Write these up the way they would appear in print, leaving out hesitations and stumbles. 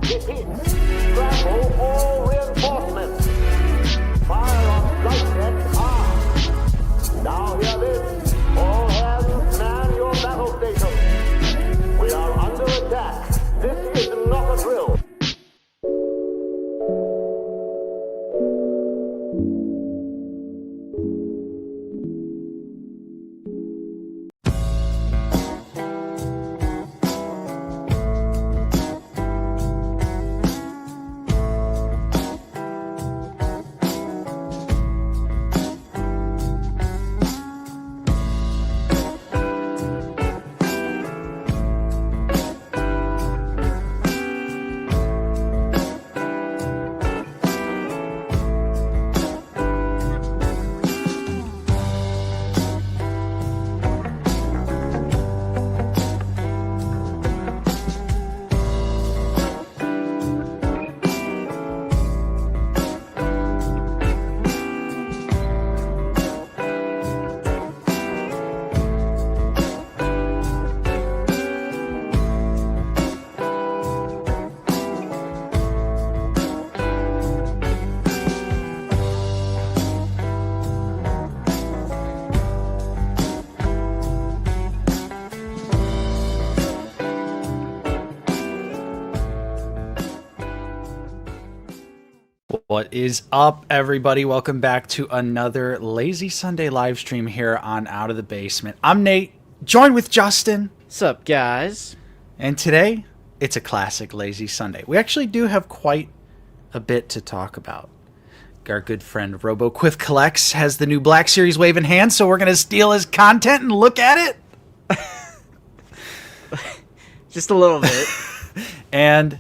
Repeat. Scramble all reinforcements. Fire on flight deck armed. Now hear this. All hands man your battle stations. We are under attack. This is not a drill. What is up, everybody? Welcome back to another Lazy Sunday live stream here on Out of the Basement. I'm Nate, joined with Justin. What's up, guys? And today, it's a classic Lazy Sunday. We actually do have quite a bit to talk about. Our good friend RoboQuiff Collects has the new Black Series wave in hand, so we're going to steal his content and look at it. Just a little bit. And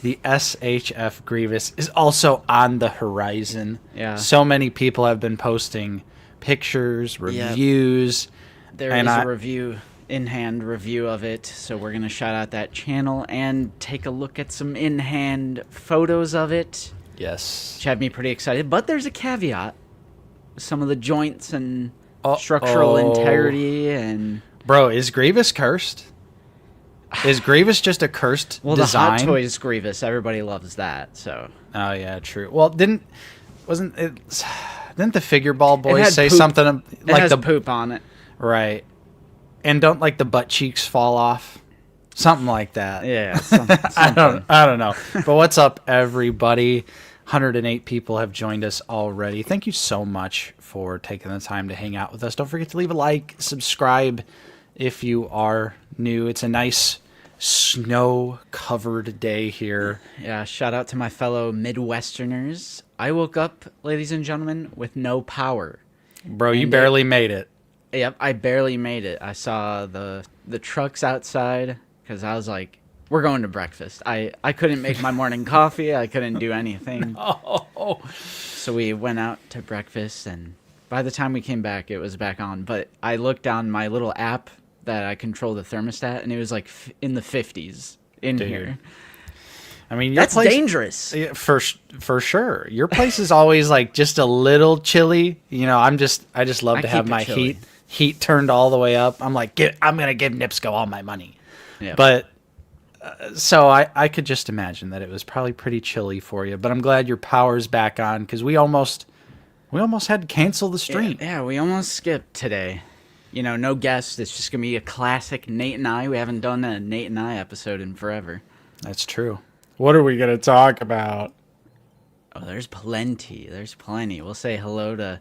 the SHF Grievous is also on the horizon. Yeah. So many people have been posting pictures, reviews. There is a review, in-hand review of it, so we're going to shout out that channel and take a look at some in-hand photos of it. Yes. Which had me pretty excited, but there's a caveat. Some of the joints and structural integrity and... Bro, is Grievous cursed? Is Grievous just a cursed design? The Hot Toys Grievous, everybody loves that, so... Oh, yeah, true. Well, didn't the Figure Ball boys say poop. something like it has the poop on it? Right. And don't like the butt cheeks fall off? Something like that. Yeah, I don't know. But what's up, everybody? 108 people have joined us already. Thank you so much for taking the time to hang out with us. Don't forget to leave a like, subscribe if you are new. It's a nice snow-covered day here. Yeah, shout out to my fellow Midwesterners. I woke up, ladies and gentlemen, with no power. Bro, you barely made it. Yep, I barely made it. I saw the trucks outside because I was like, we're going to breakfast. I couldn't make my morning coffee. I couldn't do anything. Oh. So we went out to breakfast, and by the time we came back, it was back on. But I looked down my little app that I control the thermostat, and it was like in the 50s in here. I mean, that's dangerous. For sure. Your place is always like just a little chilly. You know, I just love to have my heat turned all the way up. I'm like, I'm gonna give Nipsco all my money. Yeah. But so I could just imagine that it was probably pretty chilly for you. But I'm glad your power's back on because we almost had to cancel the stream. Yeah, we almost skipped today. You know, no guests. It's just going to be a classic Nate and I. We haven't done a Nate and I episode in forever. That's true. What are we going to talk about? Oh, there's plenty. We'll say hello to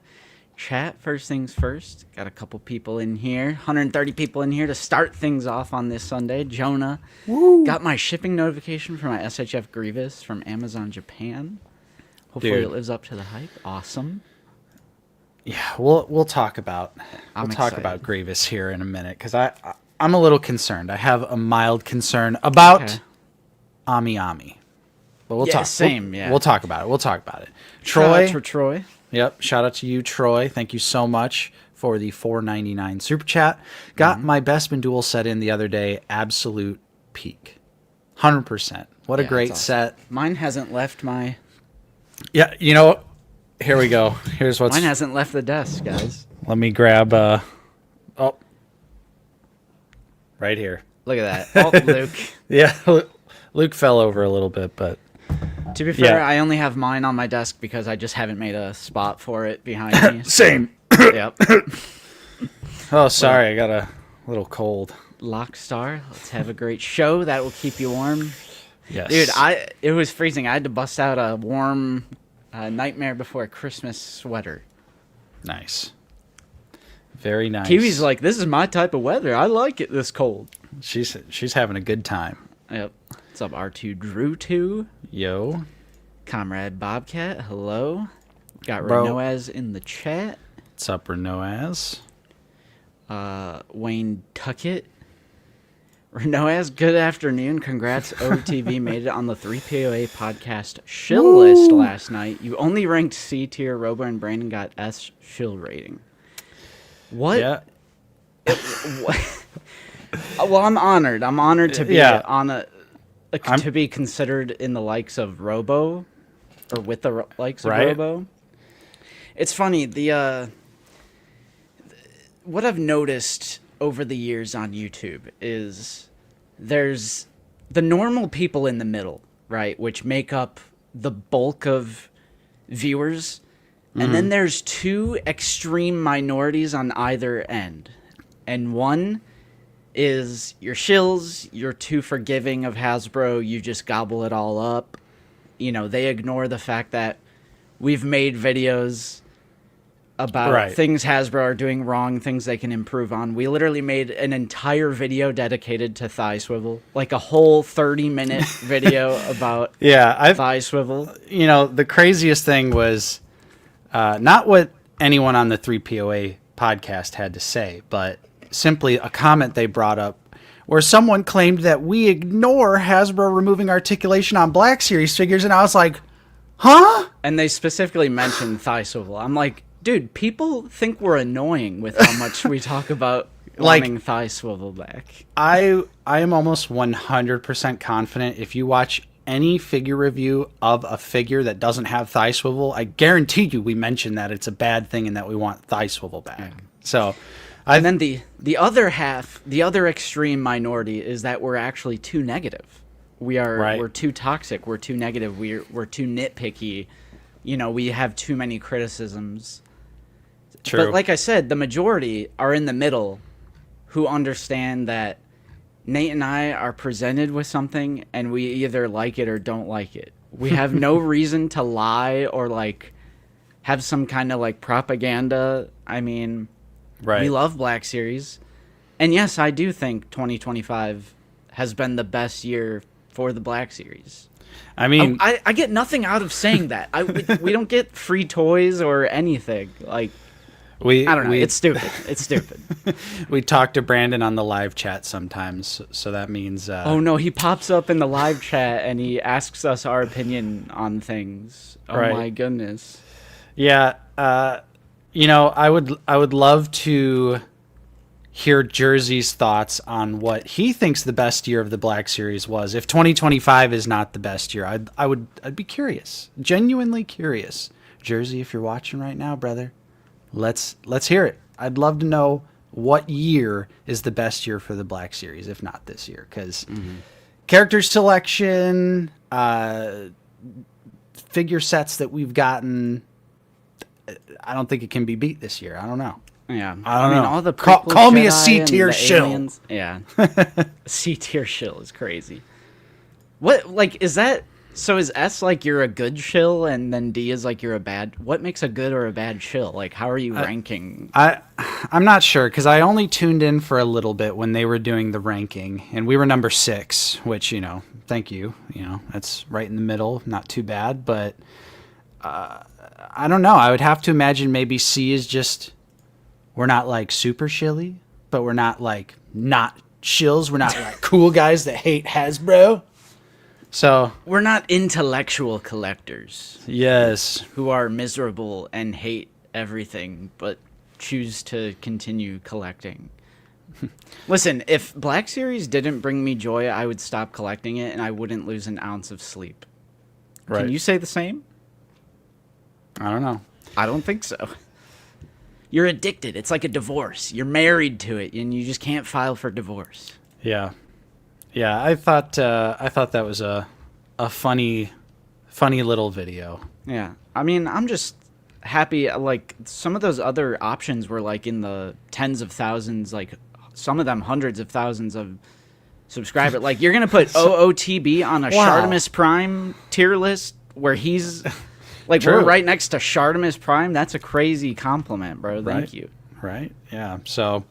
chat first things first. Got a couple people in here. 130 people in here to start things off on this Sunday. Jonah. Woo. Got my shipping notification for my SHF Grievous from Amazon Japan. Hopefully it lives up to the hype. Awesome. Yeah, we'll talk about Grievous here in a minute because I'm a little concerned. I have a mild concern about Ami Ami, but we'll talk. We'll talk about it. Troy, shout out to Troy. Yep, shout out to you, Troy. Thank you so much for the $4.99 super chat. Got my Bespin Duel set in the other day. Absolute peak, 100%. What a great set. Mine hasn't left my. Yeah, you know. Here we go. Here's what's... Mine hasn't left the desk, guys. Let me grab... right here. Look at that. Oh, Luke. Yeah, Luke fell over a little bit, but To be fair, Yeah. I only have mine on my desk because I just haven't made a spot for it behind me. same. Yep. Oh, sorry, I got a little cold. Lockstar, let's have a great show. That will keep you warm. Yes, Dude, it was freezing. I had to bust out a warm Nightmare Before Christmas sweater. nice, very nice. Kiwi's like, this is my type of weather. I like it this cold. she's having a good time. Yep. What's up, R2 Drew 2? Yo, Comrade Bobcat, hello. Got Bro. Renoaz in the chat. what's up, Renoaz? Wayne Tuckett. Renoaz, good afternoon. Congrats, OTV made it on the 3POA podcast shill list last night. You only ranked C tier. Robo and Brandon got S shill rating. What? Yeah, What? Well, I'm honored. I'm honored to be on to be considered in the likes of Robo, or with the likes of Right. Robo. It's funny, what I've noticed over the years on YouTube is there's the normal people in the middle, right, which make up the bulk of viewers, and then there's two extreme minorities on either end. And one is your shills, you're too forgiving of Hasbro, you just gobble it all up. You know, they ignore the fact that we've made videos about Right. things Hasbro are doing wrong, things they can improve on. We literally made an entire video dedicated to thigh swivel, like a whole 30-minute video about thigh swivel. You know, the craziest thing was not what anyone on the 3POA podcast had to say, but simply a comment they brought up where someone claimed that we ignore Hasbro removing articulation on Black Series figures, and I was like, huh? And they specifically mentioned thigh swivel. I'm like, dude, people think we're annoying with how much we talk about wanting thigh swivel back. I am almost 100% confident if you watch any figure review of a figure that doesn't have thigh swivel, I guarantee you we mention that it's a bad thing and that we want thigh swivel back. So, and then the other half, the other extreme minority is that we're actually too negative. We're too toxic. We're too negative. We're too nitpicky. You know, we have too many criticisms. True. But like I said, the majority are in the middle who understand that Nate and I are presented with something and we either like it or don't like it. We have no reason to lie or like have some kind of like propaganda. I mean, we love Black Series. And yes, I do think 2025 has been the best year for the Black Series. I mean, I get nothing out of saying that. We don't get free toys or anything. Like, I don't know. It's stupid. It's stupid. We talk to Brandon on the live chat sometimes, so that means. Oh no, he pops up in the live chat and he asks us our opinion on things. Oh my goodness. Yeah, you know, I would love to hear Jersey's thoughts on what he thinks the best year of the Black Series was. If 2025 is not the best year, I'd be curious, genuinely curious. Jersey, if you're watching right now, brother, let's hear it. I'd love to know what year is the best year for the Black Series, if not this year, because character selection, figure sets that we've gotten, I don't think it can be beat this year. I don't know. Yeah, I don't know. All the Call me a C Jedi tier and the shill. aliens- Yeah, C tier shill is crazy. What is that? So is S like you're a good shill, and then D is like you're a bad? What makes a good or a bad shill? Like, how are you ranking? I'm not sure because I only tuned in for a little bit when they were doing the ranking, and we were number 6, which thank you. That's right in the middle, not too bad, but I don't know. I would have to imagine maybe C is just. We're not like super shilly, but we're not like not shills. We're not like cool guys that hate Hasbro. So We're not intellectual collectors yes, who are miserable and hate everything, but choose to continue collecting. Listen, if Black Series didn't bring me joy, I would stop collecting it and I wouldn't lose an ounce of sleep. right. Can you say the same? I don't know. I don't think so. You're addicted. It's like a divorce. You're married to it, and you just can't file for divorce. Yeah, Yeah, I thought that was a funny little video. Yeah. I mean, I'm just happy. Like, some of those other options were like in the tens of thousands, like some of them hundreds of thousands of subscribers. Like, you're gonna put OOTB on a Shartimus Prime tier list where he's like, True. we're right next to Shartimus Prime. That's a crazy compliment, bro. Thank you. Right? Yeah. So,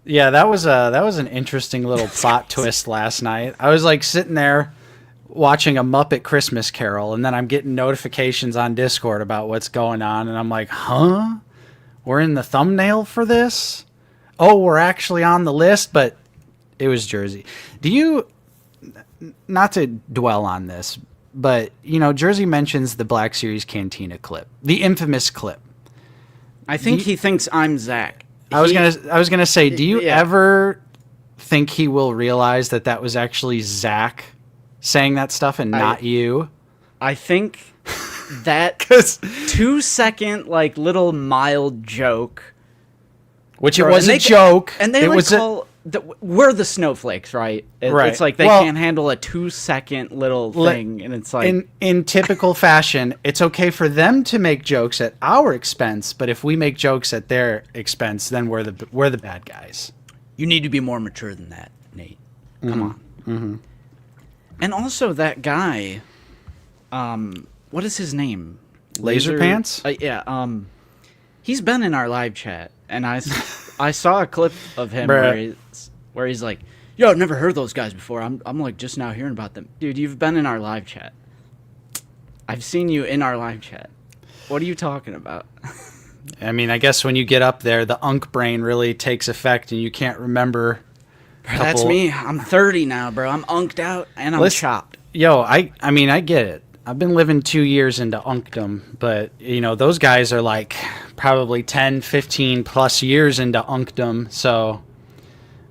yeah, that was an interesting little plot twist last night. I was like sitting there watching a Muppet Christmas Carol, and then I'm getting notifications on Discord about what's going on, and I'm like, huh? We're in the thumbnail for this? Oh, we're actually on the list, but it was Jersey. Do you, not to dwell on this, but, you know, Jersey mentions the Black Series Cantina clip, the infamous clip. I think he thinks I'm Zach. I was gonna say, do you ever think he will realize that that was actually Zach saying that stuff and not you? I think that 2-second like little mild joke, which it was a joke, and they like call we're the snowflakes, right? Right. It's like they can't handle a 2-second little thing, and it's like in typical fashion, it's okay for them to make jokes at our expense, but if we make jokes at their expense, then we're the bad guys. You need to be more mature than that, Nate. Come on. Mm-hmm. And also that guy, what is his name? Laser Pants? Yeah. He's been in our live chat, and I saw a clip of him where he's like, "Yo, I've never heard those guys before. I'm like just now hearing about them." Dude, you've been in our live chat. I've seen you in our live chat. What are you talking about? I mean, I guess when you get up there, the unk brain really takes effect, and you can't remember. That's me. I'm 30 now, bro. I'm unked out, and I'm chopped. Yo, I mean, I get it. I've been living 2 years into unkdom, but, you know, those guys are like probably 10, 15 plus years into unkdom, so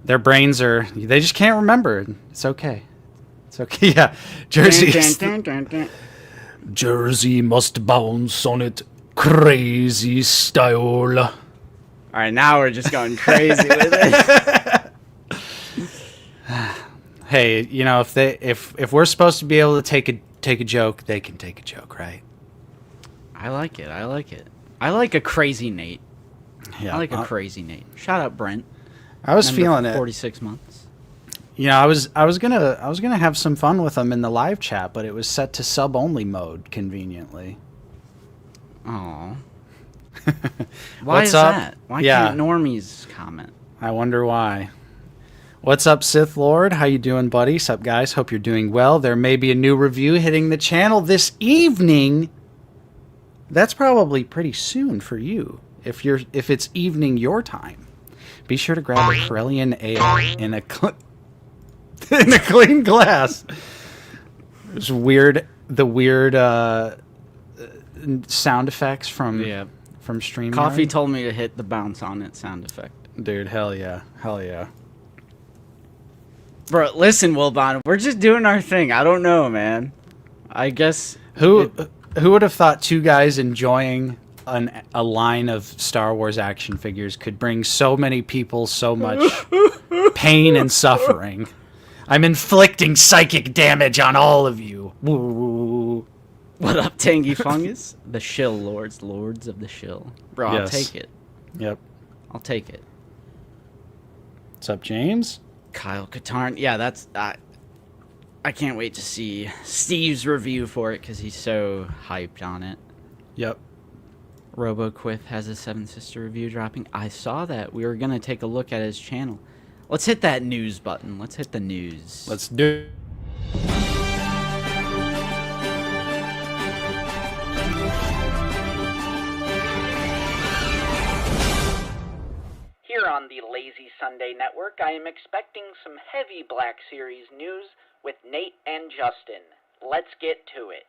their brains they just can't remember. It's okay. It's okay. Yeah. Jersey must bounce on it crazy style. All right, now we're just going crazy with it. Hey, you know, if we're supposed to be able to take a joke, they can take a joke, right? I like it. I like a crazy Nate. Yeah, I like a crazy Nate. Shout out Brent. I was feeling it. 46 months. You know, I was gonna have some fun with them in the live chat, but it was set to sub only mode conveniently. Oh. Why is that? Why can't normies comment? I wonder why. What's up, Sith Lord? How you doing, buddy? Sup, guys? Hope you're doing well. There may be a new review hitting the channel this evening. That's probably pretty soon for you, if it's evening your time. Be sure to grab a Corellian ale in a clean glass. It's weird. The weird sound effects from StreamYard. Coffee told me to hit the bounce on it sound effect. Dude, hell yeah. Bro, listen, Wilbon, we're just doing our thing. I don't know, man. I guess who would have thought two guys enjoying a line of Star Wars action figures could bring so many people so much pain and suffering? I'm inflicting psychic damage on all of you. Woo. What up, Tangy Fungus? The shill lords of the shill. Bro, I'll take it. Yep. I'll take it. What's up, James? Kyle Katarn. Yeah, that's... I can't wait to see Steve's review for it because he's so hyped on it. Yep. RoboQuiff has a Seven Sister review dropping. I saw that. We were going to take a look at his channel. Let's hit that news button. Let's hit the news. Let's do it. Here on the Lazy Sunday Network, I am expecting some heavy Black Series news with Nate and Justin. Let's get to it.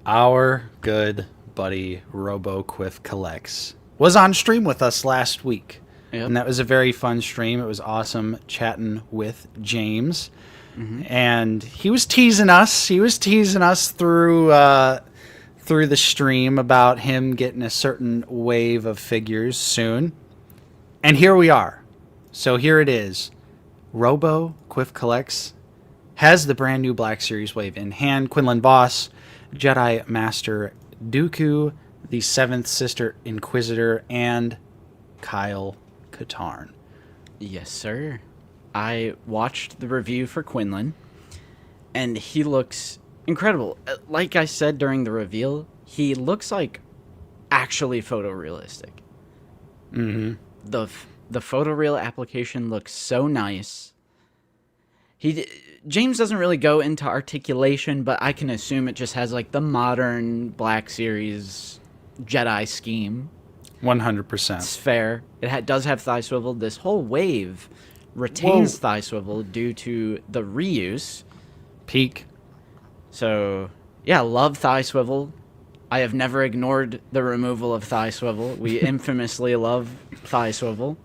Our good buddy RoboQuiff Collects was on stream with us last week. Yep. And that was a very fun stream. It was awesome chatting with James. Mm-hmm. And he was teasing us. He was teasing us through the stream about him getting a certain wave of figures soon. And here we are. So here it is. Robo Quiff Collects has the brand new Black Series wave in hand. Quinlan Voss, Jedi Master Dooku, the Seventh Sister Inquisitor, and Kyle Katarn. Yes, sir. I watched the review for Quinlan, and he looks incredible. Like I said during the reveal, he looks like actually photorealistic. Mm-hmm. The photoreal application looks so nice. James doesn't really go into articulation, but I can assume it just has like the modern Black Series Jedi scheme. 100%. It's fair. It does have thigh swivel. This whole wave retains thigh swivel due to the reuse. Peak. So, yeah, love thigh swivel. I have never ignored the removal of thigh swivel. We infamously love thigh swivel.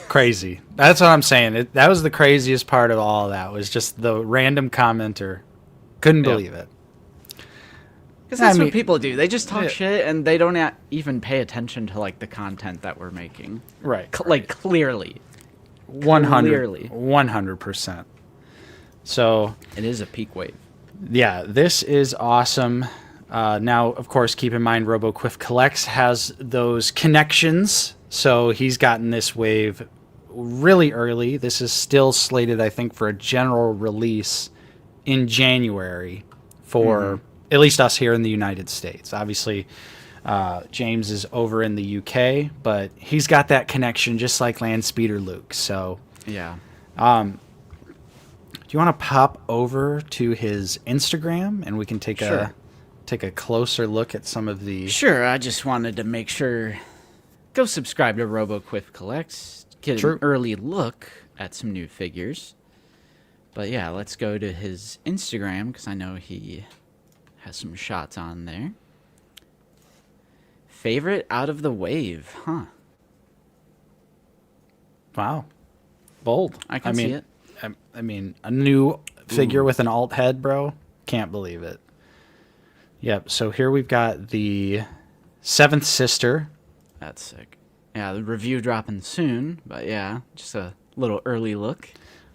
Crazy. That's what I'm saying. That was the craziest part of all of that, was just the random commenter. Couldn't believe it. Because that's what people do. They just talk shit, and they don't even pay attention to, like, the content that we're making. Right. Like, clearly. 100%. So... It is a peak wave. Yeah, this is awesome. Now, of course, keep in mind RoboQuiff Collects has those connections, so he's gotten this wave really early. This is still slated, I think, for a general release in January for at least us here in the United States. Obviously, James is over in the UK, but he's got that connection just like Landspeeder Luke. So, yeah. Do you want to pop over to his Instagram and we can take a closer look at some of the... Sure, I just wanted to make sure... Go subscribe to RoboQuiff Collects. Get an early look at some new figures. But yeah, let's go to his Instagram, because I know he has some shots on there. Favorite out of the wave, huh? Wow. Bold. I can see it. I mean, a new figure with an alt head, bro. Can't believe it. Yep, so here we've got the Seventh Sister. That's sick. Yeah, the review dropping soon, but yeah, just a little early look.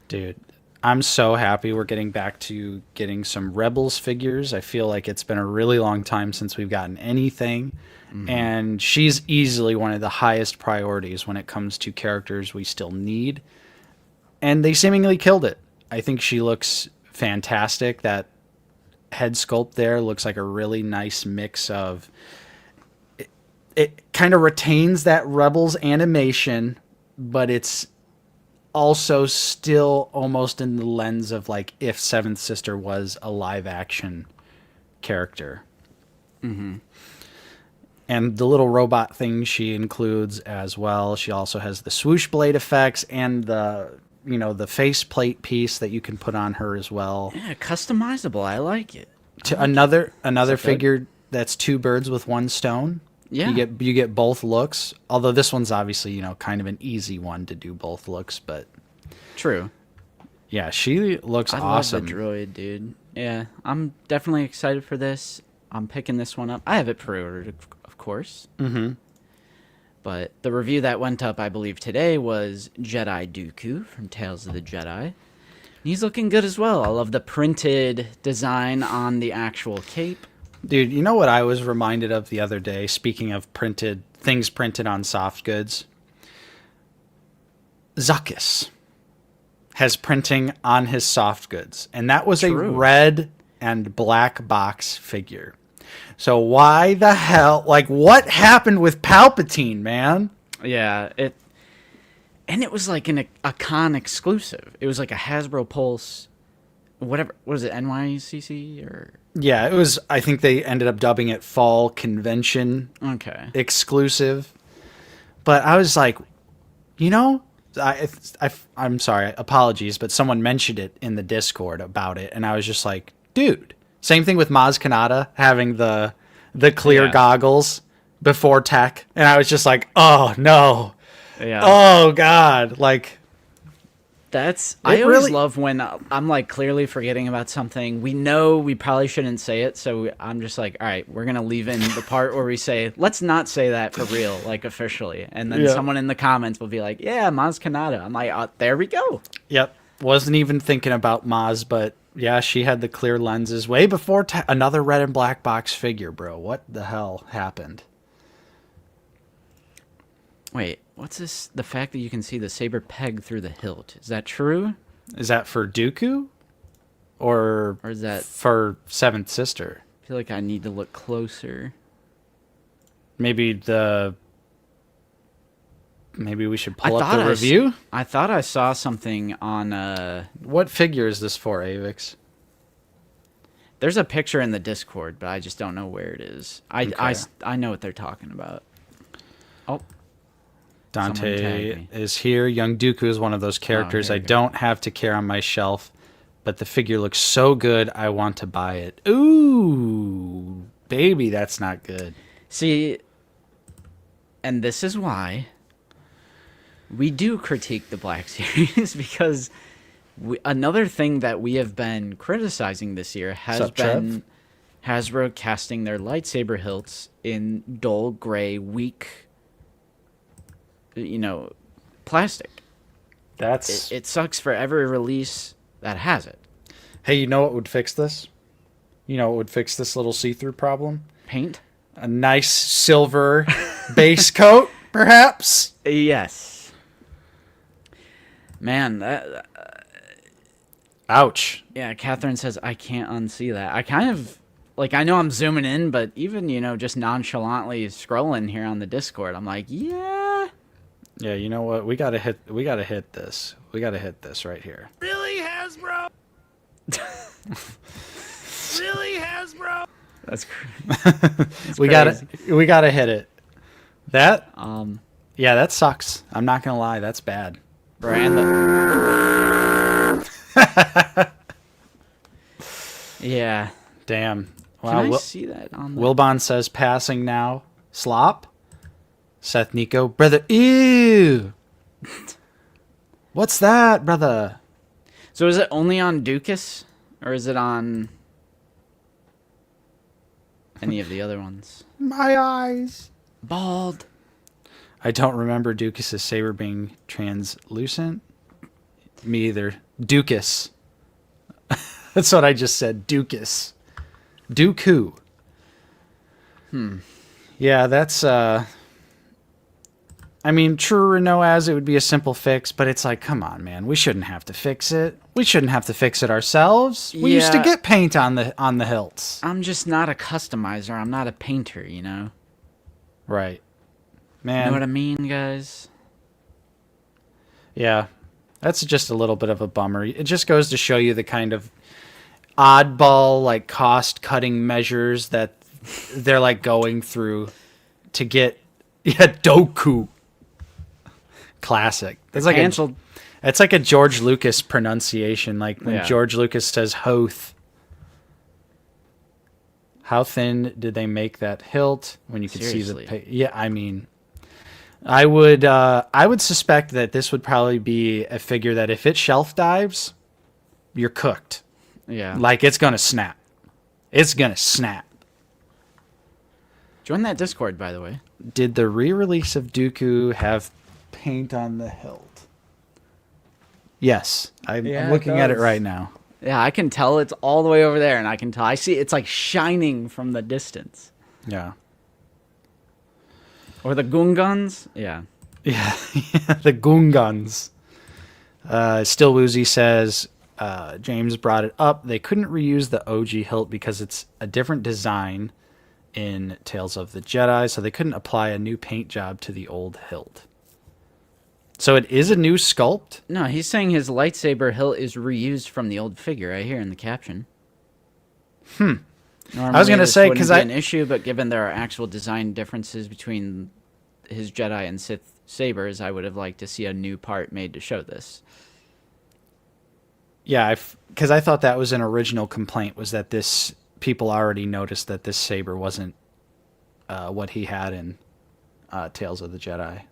Dude, I'm so happy we're getting back to getting some Rebels figures. I feel like it's been a really long time since we've gotten anything, and she's easily one of the highest priorities when it comes to characters we still need. And they seemingly killed it. I think she looks fantastic. That head sculpt there looks like a really nice mix of... It kind of retains that Rebels animation, but it's also still almost in the lens of like if Seventh Sister was a live action character. And the little robot thing she includes as well. She also has the swoosh blade effects and the faceplate piece that you can put on her as well. Yeah, customizable. I like it. To another figure that's two birds with one stone. Yeah. You get both looks. Although this one's obviously, kind of an easy one to do both looks, but True. Yeah, she looks awesome. I love the droid, dude. Yeah, I'm definitely excited for this. I'm picking this one up. I have it pre-ordered, of course. But the review that went up, I believe, today was Jedi Dooku from Tales of the Jedi. He's looking good as well. I love the printed design on the actual cape. Dude, you know what I was reminded of the other day, speaking of things printed on soft goods? Zuckuss has printing on his soft goods, and that was a red and black box figure. So why the hell, what happened with Palpatine, man? Yeah, it was like a con exclusive. It was like a Hasbro Pulse, whatever, was it NYCC or... Yeah, it was, I think they ended up dubbing it Fall Convention exclusive. But I was like, I'm sorry, apologies, but someone mentioned it in the Discord about it, and I was just like, dude. Same thing with Maz Kanata having the clear goggles before tech, and I was just like, oh no, oh god, I always love when I'm like clearly forgetting about something. We know we probably shouldn't say it, so I'm just like, all right, we're gonna leave in the part where we say, let's not say that for real, like officially. And then someone in the comments will be like, yeah, Maz Kanata. I'm like, there we go. Yep. Wasn't even thinking about Maz, but yeah, she had the clear lenses way before another red and black box figure, bro. What the hell happened? Wait, what's this? The fact that you can see the saber peg through the hilt. Is that true? Is that for Dooku? Or is that for Seventh Sister? I feel like I need to look closer. Maybe we should pull up the review? I thought I saw something on... What figure is this for, Avix? There's a picture in the Discord, but I just don't know where it is. I know what they're talking about. Oh. Dante is here. Young Dooku is one of those characters I don't have to carry on my shelf, but the figure looks so good, I want to buy it. Ooh, baby, that's not good. See, and this is why we do critique the Black Series, because another thing that we have been criticizing this year has been Hasbro casting their lightsaber hilts in dull gray, weak, plastic. It sucks for every release that has it. Hey, you know what would fix this? You know what would fix this little see-through problem? Paint? A nice silver base coat, perhaps? Yes. Man, that... Ouch. Yeah, Catherine says, I can't unsee that. I kind of... I know I'm zooming in, but even, just nonchalantly scrolling here on the Discord, I'm like, yeah... Yeah, you know what? We gotta hit this. We gotta hit this right here. Really, Hasbro? Really, Hasbro? That's we gotta hit it. That yeah, that sucks. I'm not gonna lie, that's bad. Yeah. Damn. Wow. Can I see that on Wilbon says passing now. Slop. Seth Nico, brother, ew. What's that, brother? So is it only on Dukas, or is it on any of the other ones? My eyes. Bald. I don't remember Dukas' saber being translucent. Me either. Dukas. That's what I just said. Dukas. Dooku. Yeah, that's I mean, true or no as it would be a simple fix, but it's like, come on, man, we shouldn't have to fix it. We shouldn't have to fix it ourselves. We used to get paint on the hilts. I'm just not a customizer. I'm not a painter, Right. Man. You know what I mean, guys? Yeah. That's just a little bit of a bummer. It just goes to show you the kind of oddball, cost-cutting measures that they're, going through to get... Yeah, Doku. Classic. That's it's like a George Lucas pronunciation, when George Lucas says Hoth. How thin did they make that hilt when you could see the... Yeah, I mean, I would suspect that this would probably be a figure that if it shelf dives, you're cooked. Yeah. It's gonna snap. It's gonna snap. Join that Discord, by the way. Did the re-release of Dooku have paint on the hilt? Yes. I'm looking at it right now. Yeah, I can tell it's all the way over there, and I can tell. I see it's shining from the distance. Yeah. Or the Gungans? Yeah. Yeah, the Gungans. Still Woozy says, James brought it up. They couldn't reuse the OG hilt because it's a different design in Tales of the Jedi, so they couldn't apply a new paint job to the old hilt. So it is a new sculpt? No, he's saying his lightsaber hilt is reused from the old figure right here in the caption. I was going to say, because an issue, but given there are actual design differences between his Jedi and Sith sabers, I would have liked to see a new part made to show this. Yeah, because I thought that was an original complaint, was that people already noticed that this saber wasn't what he had in Tales of the Jedi.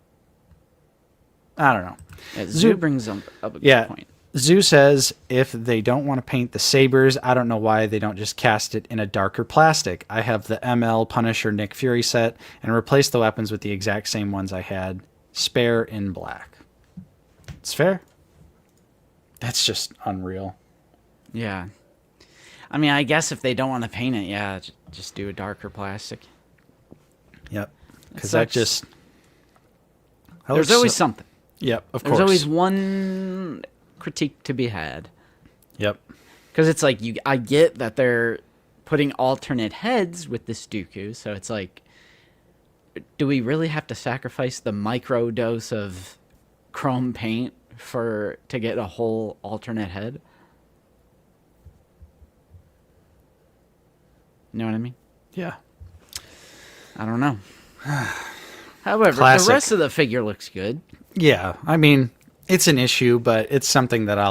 I don't know. Yeah, Zoo brings up a good point. Zoo says if they don't want to paint the sabers, I don't know why they don't just cast it in a darker plastic. I have the ML Punisher Nick Fury set and replace the weapons with the exact same ones I had, spare in black. It's fair. That's just unreal. Yeah. I mean, I guess if they don't want to paint it, yeah, just do a darker plastic. Yep. Because that just... There's always something. Yep, of course. There's always one critique to be had. Yep. Because it's like, I get that they're putting alternate heads with this Dooku, so it's like, do we really have to sacrifice the micro dose of chrome paint to get a whole alternate head? You know what I mean? Yeah. I don't know. However, Classic. the rest of the figure looks good. Yeah, I mean, it's an issue, but it's something that I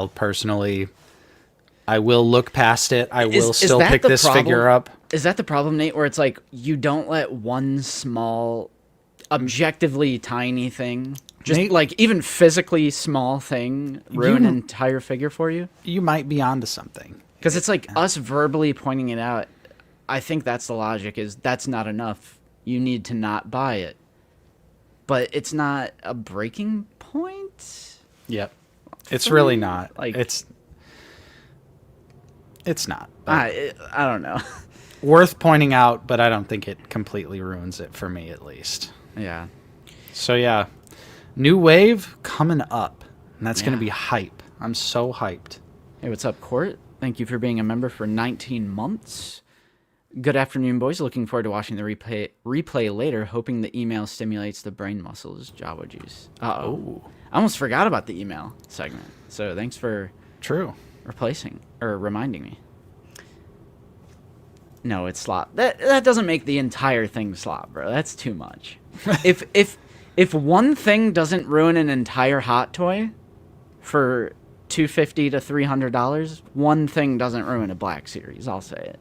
will look past it. I will still pick this figure up. Is that the problem, Nate, where it's like you don't let one small, objectively tiny thing, just Nate, like even physically small thing, ruin an entire figure for you? You might be onto something. Because it's like us verbally pointing it out. I think that's the logic, is that's not enough. You need to not buy it. But it's not a breaking point? Yep. It's really not. Like, it's not. I don't know. Worth pointing out, but I don't think it completely ruins it for me, at least. Yeah. So, yeah. New wave coming up. And that's going to be hype. I'm so hyped. Hey, what's up, Court? Thank you for being a member for 19 months. Good afternoon, boys. Looking forward to watching the replay later, hoping the email stimulates the brain muscles. Java juice. Uh-oh. I almost forgot about the email segment. So thanks for reminding me. No, it's slop. That doesn't make the entire thing slop, bro. That's too much. if one thing doesn't ruin an entire hot toy for $250 to $300, one thing doesn't ruin a Black Series. I'll say it.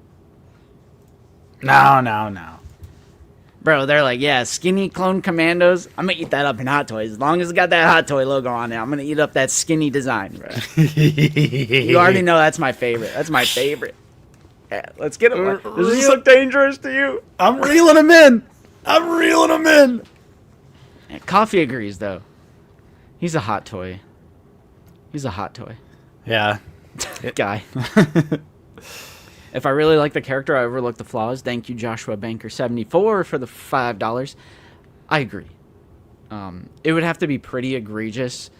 No. Bro, they're like, yeah, skinny clone commandos. I'm going to eat that up in Hot Toys. As long as it's got that Hot Toy logo on it, I'm going to eat up that skinny design, bro. You already know that's my favorite. That's my favorite. Yeah, let's get him. Does this look dangerous to you? I'm reeling him in. Yeah, Coffee agrees, though. He's a hot toy. Yeah. Guy. If I really like the character, I overlook the flaws. Thank you, Joshua Banker 74 for the $5. I agree. It would have to be pretty egregious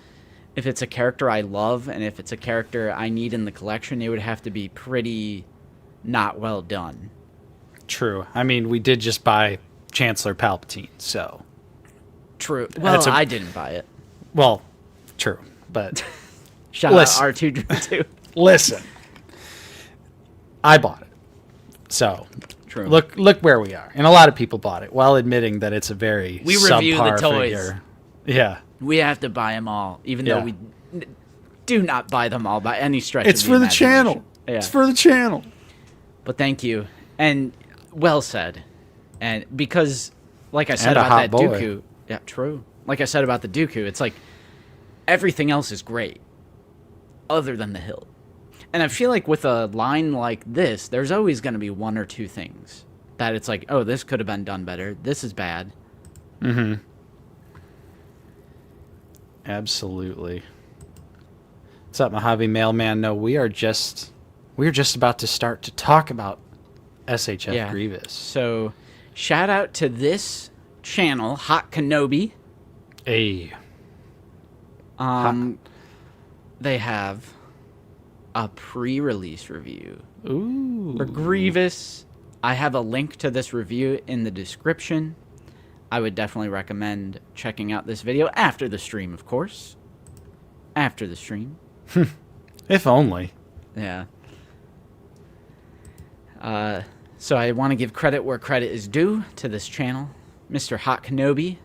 if it's a character I love, and if it's a character I need in the collection, it would have to be pretty not well done. True. I mean, we did just buy Chancellor Palpatine, so. True. Well, I didn't buy it. Well, true, but. Shout out R2-D2. Listen. I bought it. So, true. Look where we are. And a lot of people bought it while admitting that it's a very review the toys. Figure. Yeah. We have to buy them all, even though we do not buy them all by any stretch It's of the for the imagination. channel. Yeah. It's for the channel. But thank you. And well said. And because, like I said And a about hot that boy. Dooku. Yeah, true. Like I said about the Dooku, it's like everything else is great other than the hilt. And I feel like with a line like this, there's always going to be one or two things that it's like, oh, this could have been done better. This is bad. Mm-hmm. Absolutely. What's up, Mojave Mailman? No, we're just about to start to talk about SHF Grievous. So, shout out to this channel, Hot Kenobi. Hey. They have a pre-release review Ooh. for Grievous. I have a link to this review in the description. I would definitely recommend checking out this video after the stream, of course. After the stream. If only. Yeah. So I want to give credit where credit is due to this channel. Mr. Hot Kenobi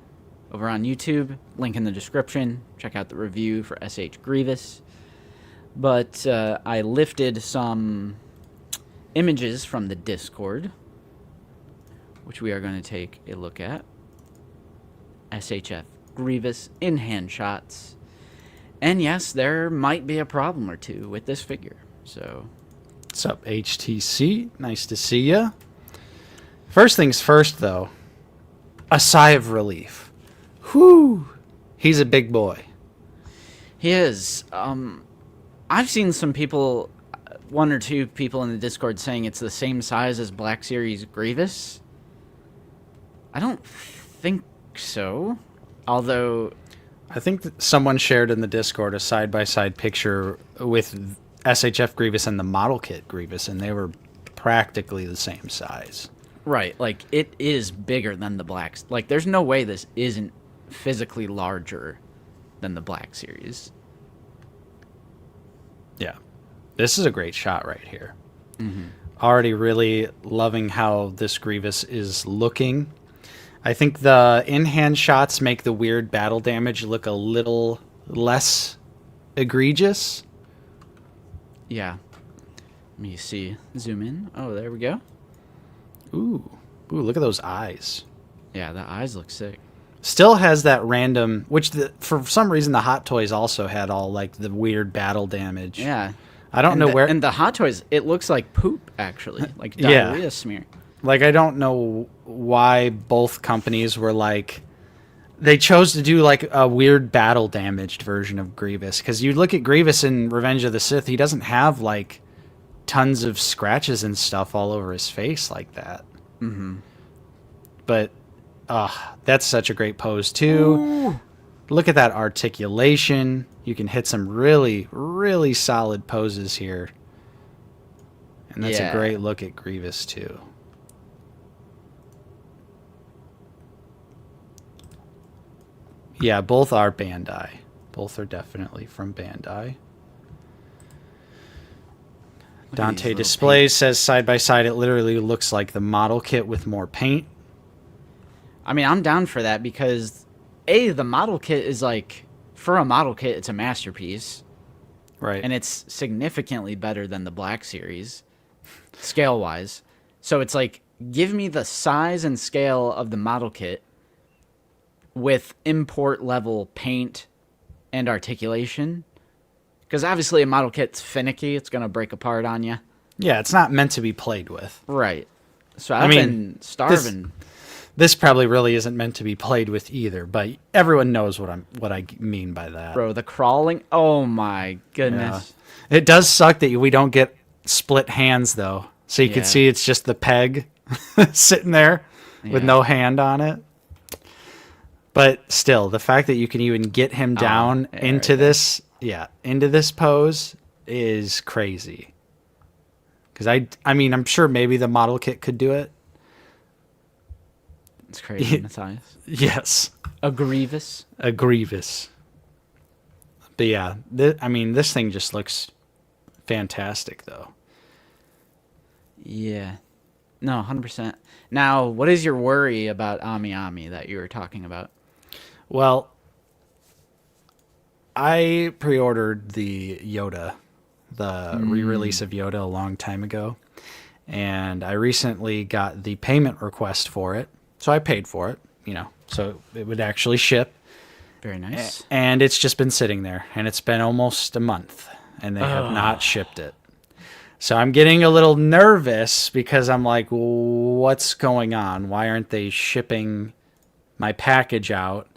over on YouTube. Link in the description. Check out the review for SH Grievous. But I lifted some images from the Discord, which we are going to take a look at. SHF Grievous in hand shots. And yes, there might be a problem or two with this figure. So, what's up, HTC? Nice to see ya. First things first, though. A sigh of relief. Whew. He's a big boy. he is. I've seen some people, one or two people in the Discord saying it's the same size as Black Series Grievous. I don't think so. Although, I think that someone shared in the Discord a side-by-side picture with SHF Grievous and the model kit Grievous, and they were practically the same size. right, like, it is bigger than the Black. Like, there's no way this isn't physically larger than the Black Series. Yeah. This is a great shot right here. Already really loving how this Grievous is looking. I think the in-hand shots make the weird battle damage look a little less egregious. Yeah. Let me see. Zoom in. Oh, there we go. Ooh, look at those eyes. Yeah, the eyes look sick. Still has that random, which for some reason the Hot Toys also had all like the weird battle damage. Yeah. I don't know where. And the Hot Toys, it looks like poop, actually. Like Yeah. diarrhea smear. Like, I don't know why both companies were like, they chose to do like a weird battle damaged version of Grievous. Because you look at Grievous in Revenge of the Sith, he doesn't have like tons of scratches and stuff all over his face like that. But that's such a great pose too. Ooh. Look at that articulation. You can hit some really, really solid poses here. And that's Yeah. a great look at Grievous too. Yeah, both are Bandai. Both are definitely from Bandai. Dante little Displays says side by side it literally looks like the model kit with more paint. I mean, I'm down for that because, A, the model kit is like, for a model kit, it's a masterpiece. Right. And it's significantly better than the Black Series, scale-wise. So it's like, give me the size and scale of the model kit with import-level paint and articulation. Because obviously a model kit's finicky. It's going to break apart on you. Yeah, it's not meant to be played with. Right. So I've mean, been starving. This probably really isn't meant to be played with either, but everyone knows what I mean by that. Bro, the crawling. Oh, my goodness. It does suck that we don't get split hands, though. So you can Yeah. see it's just the peg sitting there with Yeah. no hand on it. But still, the fact that you can even get him down yeah, into right there. this, into this pose is crazy. Because I mean, I'm sure maybe the model kit could do it. It's crazy, Matthias. Yes. A Grievous. A Grievous. But yeah, I mean, this thing just looks fantastic, though. Yeah. No, 100%. Now, what is your worry about Ami Ami that you were talking about? Well, I pre-ordered the Yoda, the re-release of Yoda a long time ago, and I recently got the payment request for it, so I paid for it, so it would actually ship, Very nice. and it's just been sitting there, and it's been almost a month, and they have not shipped it. So I'm getting a little nervous because I'm like, what's going on? Why aren't they shipping my package out?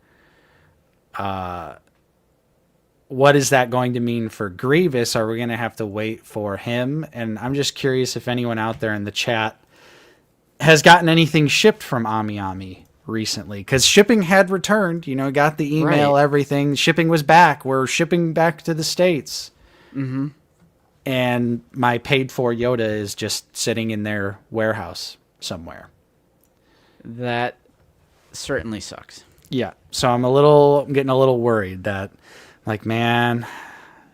What is that going to mean for Grievous? Are we going to have to wait for him? And I'm just curious if anyone out there in the chat has gotten anything shipped from Ami Ami recently. Because shipping had returned. Got the email, Right. everything. Shipping was back. We're shipping back to the States. Mm-hmm. And my paid-for Yoda is just sitting in their warehouse somewhere. That certainly sucks. Yeah, so I'm getting a little worried that, like, man,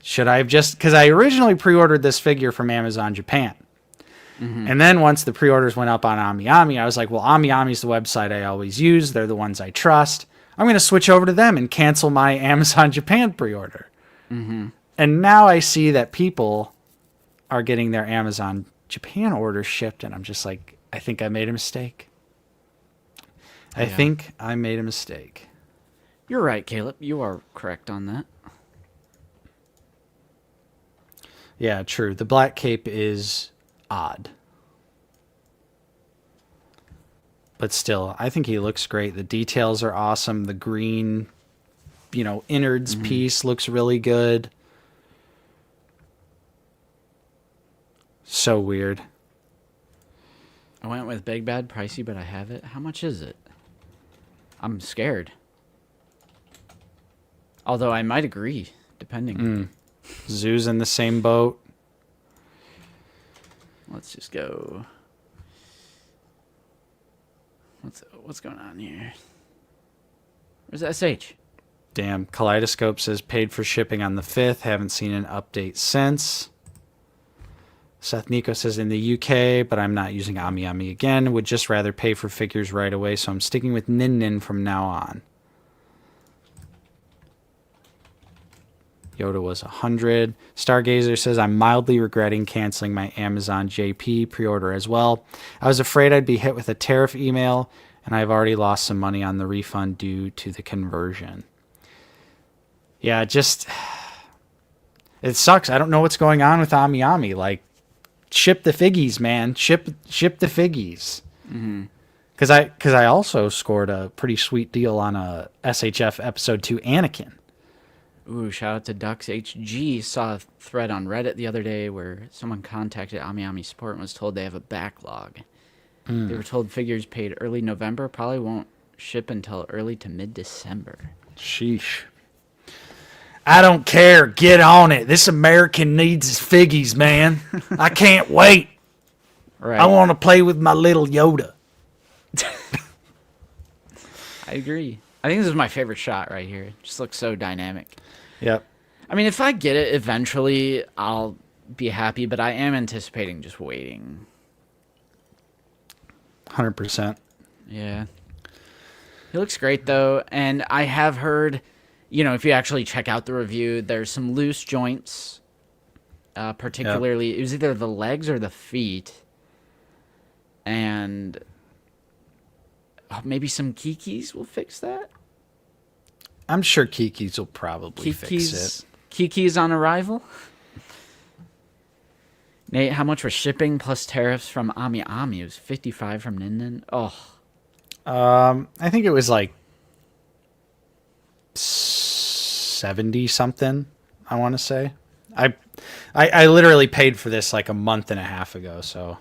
should I have because I originally pre-ordered this figure from Amazon Japan. And then once the pre-orders went up on Ami Ami, I was like, well, Ami Ami's the website I always use. They're the ones I trust. I'm going to switch over to them and cancel my Amazon Japan pre-order. And now I see that people are getting their Amazon Japan orders shipped, and I'm just like, I think I made a mistake. I think I made a mistake. You're right, Caleb. You are correct on that. Yeah, true. The black cape is odd. But still, I think he looks great. The details are awesome. The green, innards piece looks really good. So weird. I went with big, bad, pricey, but I have it. How much is it? I'm scared. Although I might agree, depending. Zoo's in the same boat. Let's just go. What's going on here? Where's SH? Damn, Kaleidoscope says paid for shipping on the 5th. Haven't seen an update since. Seth Nico says in the UK, but I'm not using Ami Ami again. Would just rather pay for figures right away, so I'm sticking with Nin Nin from now on. Yoda was 100. Stargazer says, I'm mildly regretting canceling my Amazon JP pre-order as well. I was afraid I'd be hit with a tariff email, and I've already lost some money on the refund due to the conversion. Yeah, it sucks. I don't know what's going on with Ami Ami. Like, ship the figgies, man. Ship the figgies. Because I also scored a pretty sweet deal on a SHF Episode 2 Anakin. Ooh, shout out to Dux HG. Saw a thread on Reddit the other day where someone contacted Ami Ami Support and was told they have a backlog. They were told figures paid early November probably won't ship until early to mid-December. Sheesh. I don't care. Get on it. This American needs his figgies, man. I can't wait. Right. I want to play with my little Yoda. I agree. I think this is my favorite shot right here. It just looks so dynamic. Yep. I mean, if I get it eventually, I'll be happy, but I am anticipating just waiting. 100%. Yeah. He looks great, though, and I have heard, if you actually check out the review, there's some loose joints, particularly, It was either the legs or the feet, and maybe some Kikis will fix that? I'm sure Kiki's will probably fix it. Kiki's on arrival? Nate, how much was shipping plus tariffs from Ami Ami? It was $55 from Nin Nin. Oh. I think it was like 70 something, I want to say. I literally paid for this like a month and a half ago, so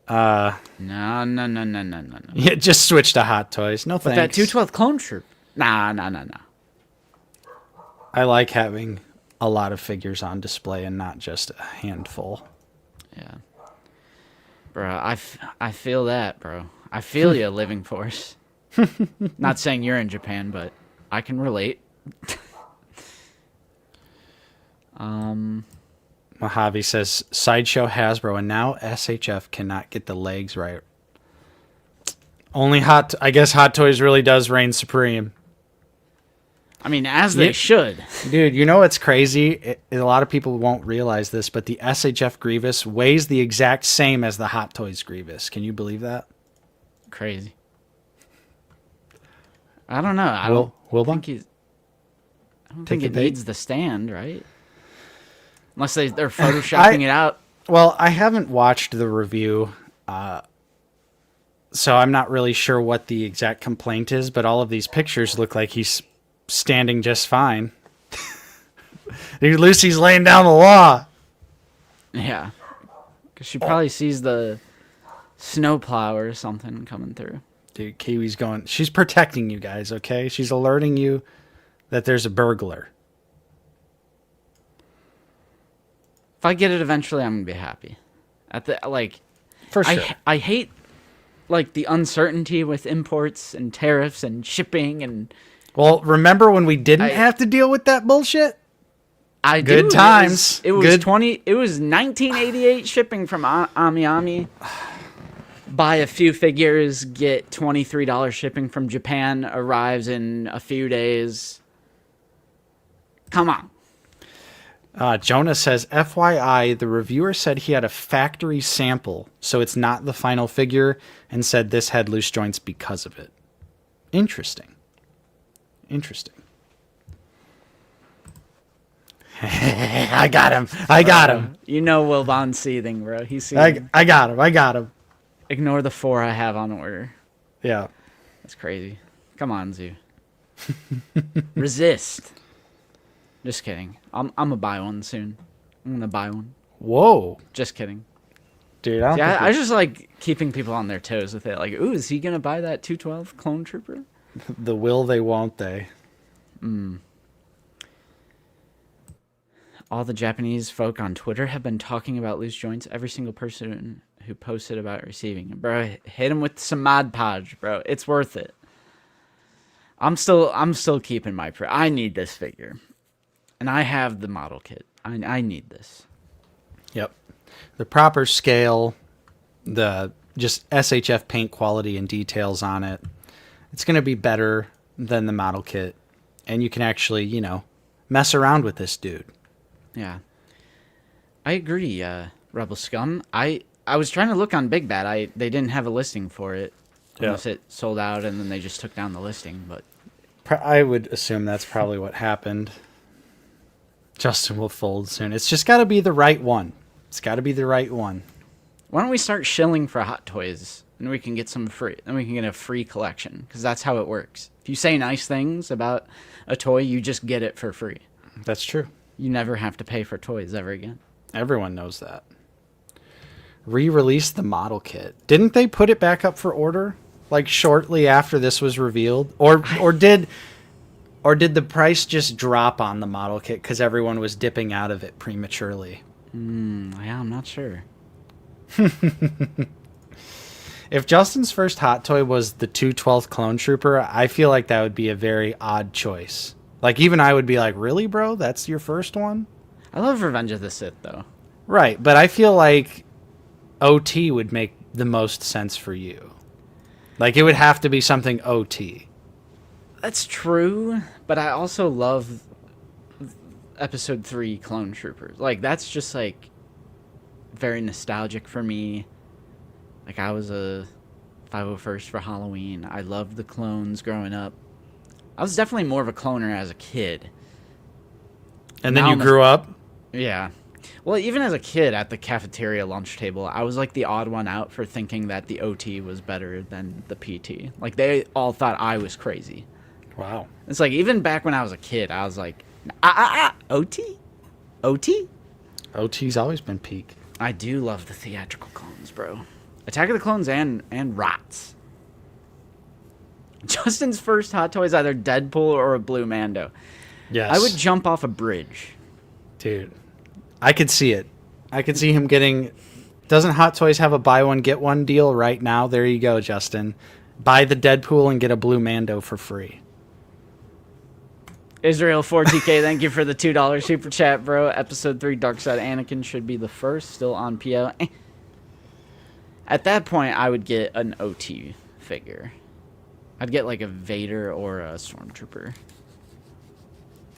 No. Yeah, just switch to Hot Toys. No But thanks. that 212 clone troop. Nah. I like having a lot of figures on display and not just a handful. Yeah. Bro, I feel that, bro. I feel you, Living Force. Not saying you're in Japan, but I can relate. Mojave says, Sideshow Hasbro, and now SHF cannot get the legs right. Only I guess Hot Toys really does reign supreme. I mean, as they should. Dude, you know what's crazy? A lot of people won't realize this, but the SHF Grievous weighs the exact same as the Hot Toys Grievous. Can you believe that? Crazy. I don't know. I don't think it needs the stand, right? Unless they're photoshopping it out. Well, I haven't watched the review, so I'm not really sure what the exact complaint is, but all of these pictures look like he's standing just fine. Dude, Lucy's laying down the law. Yeah. Because she probably sees the snowplow or something coming through. Dude, Kiwi's going... She's protecting you guys, okay? She's alerting you that there's a burglar. If I get it eventually, I'm going to be happy. For sure. I hate, the uncertainty with imports and tariffs and shipping and... Well, remember when we didn't have to deal with that bullshit? Good times. It was 1988 shipping from Ami Ami. Buy a few figures, get $23 shipping from Japan, arrives in a few days. Come on. Jonah says, FYI, the reviewer said he had a factory sample, so it's not the final figure, and said this had loose joints because of it. Interesting. I got him. I got him. You know Wilbon's seething, bro. He's seething. I got him. I got him. Ignore the 4 I have on order. Yeah. That's crazy. Come on, Zoo. Resist. Just kidding. I'm gonna buy one soon. I'm gonna buy one. Whoa. Just kidding. Dude, I don't think I just like keeping people on their toes with it. Like, ooh, is he gonna buy that 212 clone trooper? the will they won't they. All the Japanese folk on Twitter have been talking about loose joints. Every single person who posted about receiving it. Bro, hit him with some Mod Podge, bro. It's worth it. I'm still keeping my I need this figure. And I have the model kit. I need this. Yep. The proper scale, the just SHF paint quality and details on it. It's going to be better than the model kit. And you can actually, you know, mess around with this dude. Yeah. I agree, Rebel Scum. I was trying to look on Big Bad. They didn't have a listing for it. Unless it sold out and then they just took down the listing. But I would assume that's probably what happened. Justin will fold soon. It's just got to be the right one. It's got to be the right one. Why don't we start shilling for Hot Toys and we can get some free? Then we can get a free collection because that's how it works. If you say nice things about a toy, you just get it for free. That's true. You never have to pay for toys ever again. Everyone knows that. Re-release the model kit. Didn't they put it back up for order like shortly after this was revealed? Or did the price just drop on the model kit because everyone was dipping out of it prematurely? Yeah, I'm not sure. If Justin's first hot toy was the 212th Clone Trooper, I feel like that would be a very odd choice. Like, even I would be like, really, bro? That's your first one? I love Revenge of the Sith, though. Right, but I feel like OT would make the most sense for you. Like, it would have to be something OT. That's true, but I also love Episode 3 Clone Troopers. Like, that's just, like, very nostalgic for me. Like, I was a 501st for Halloween. I loved the clones growing up. I was definitely more of a cloner as a kid. And then you grew up? Yeah. Well, even as a kid at the cafeteria lunch table, I was like the odd one out for thinking that the OT was better than the PT. Like, they all thought I was crazy. Wow. It's like, even back when I was a kid, I was like, OT? OT? OT's always been peak. I do love the theatrical clones, bro. Attack of the Clones and Rots. Justin's first hot toy is either Deadpool or a Blue Mando. Yes. I would jump off a bridge. Dude, I could see it. I could see him getting... Doesn't Hot Toys have a buy one, get one deal right now? There you go, Justin. Buy the Deadpool and get a Blue Mando for free. Israel 4TK, thank you for the $2 super chat, bro. Episode 3 Dark Side Anakin should be the first. Still on PO. At that point, I would get an OT figure. I'd get like a Vader or a Stormtrooper.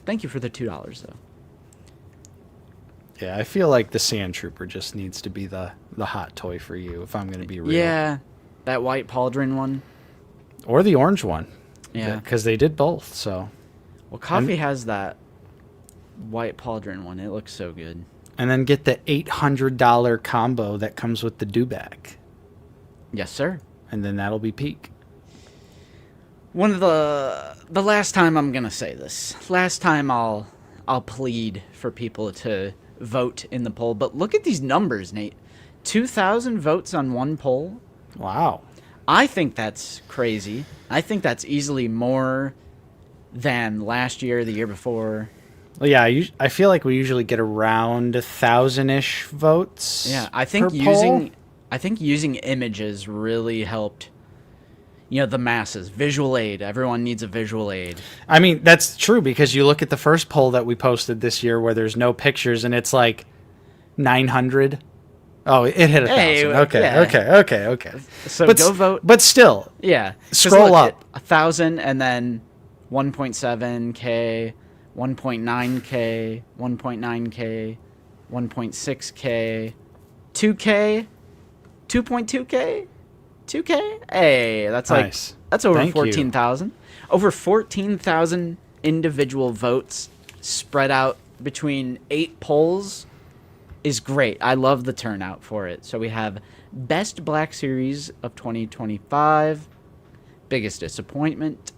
Thank you for the $2, though. Yeah, I feel like the Sand Trooper just needs to be the hot toy for you, if I'm going to be real. Yeah, that white pauldron one. Or the orange one. Yeah. Because they did both, so... Well, Coffee has that white pauldron one. It looks so good. And then get the $800 combo that comes with the dewback. Yes, sir. And then that'll be peak. One of the last time I'm gonna say this. Last time I'll plead for people to vote in the poll. But look at these numbers, Nate. 2,000 votes on one poll. Wow. I think that's crazy. I think that's easily more than last year, the year before. Well, yeah, I feel like we usually get around 1,000-ish votes. Yeah, I think using images really helped. You know, the masses. Visual aid. Everyone needs a visual aid. I mean, that's true because you look at the first poll that we posted this year where there's no pictures and it's like 900. Oh, it hit 1,000. Okay. So but go vote. But still. Yeah. Scroll up. 1,000 and then 1.7K, 1.9K, 1.9K, 1.6K, 2K, 2.2K. 2K? Hey, that's nice. That's over 14,000. Over 14,000 individual votes spread out between 8 polls is great. I love the turnout for it. So we have Best Black Series of 2025, Biggest Disappointment,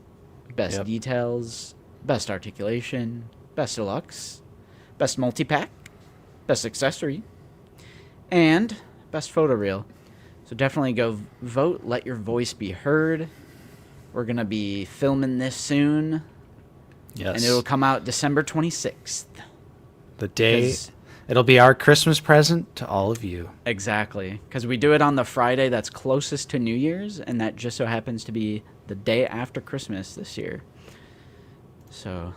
Best Details, Best Articulation, Best Deluxe, Best Multi-Pack, Best Accessory, and Best Photo Reel. So definitely go vote. Let your voice be heard. We're going to be filming this soon. Yes. And it'll come out December 26th. The day... It'll be our Christmas present to all of you. Exactly. Because we do it on the Friday that's closest to New Year's, and that just so happens to be the day after Christmas this year. So,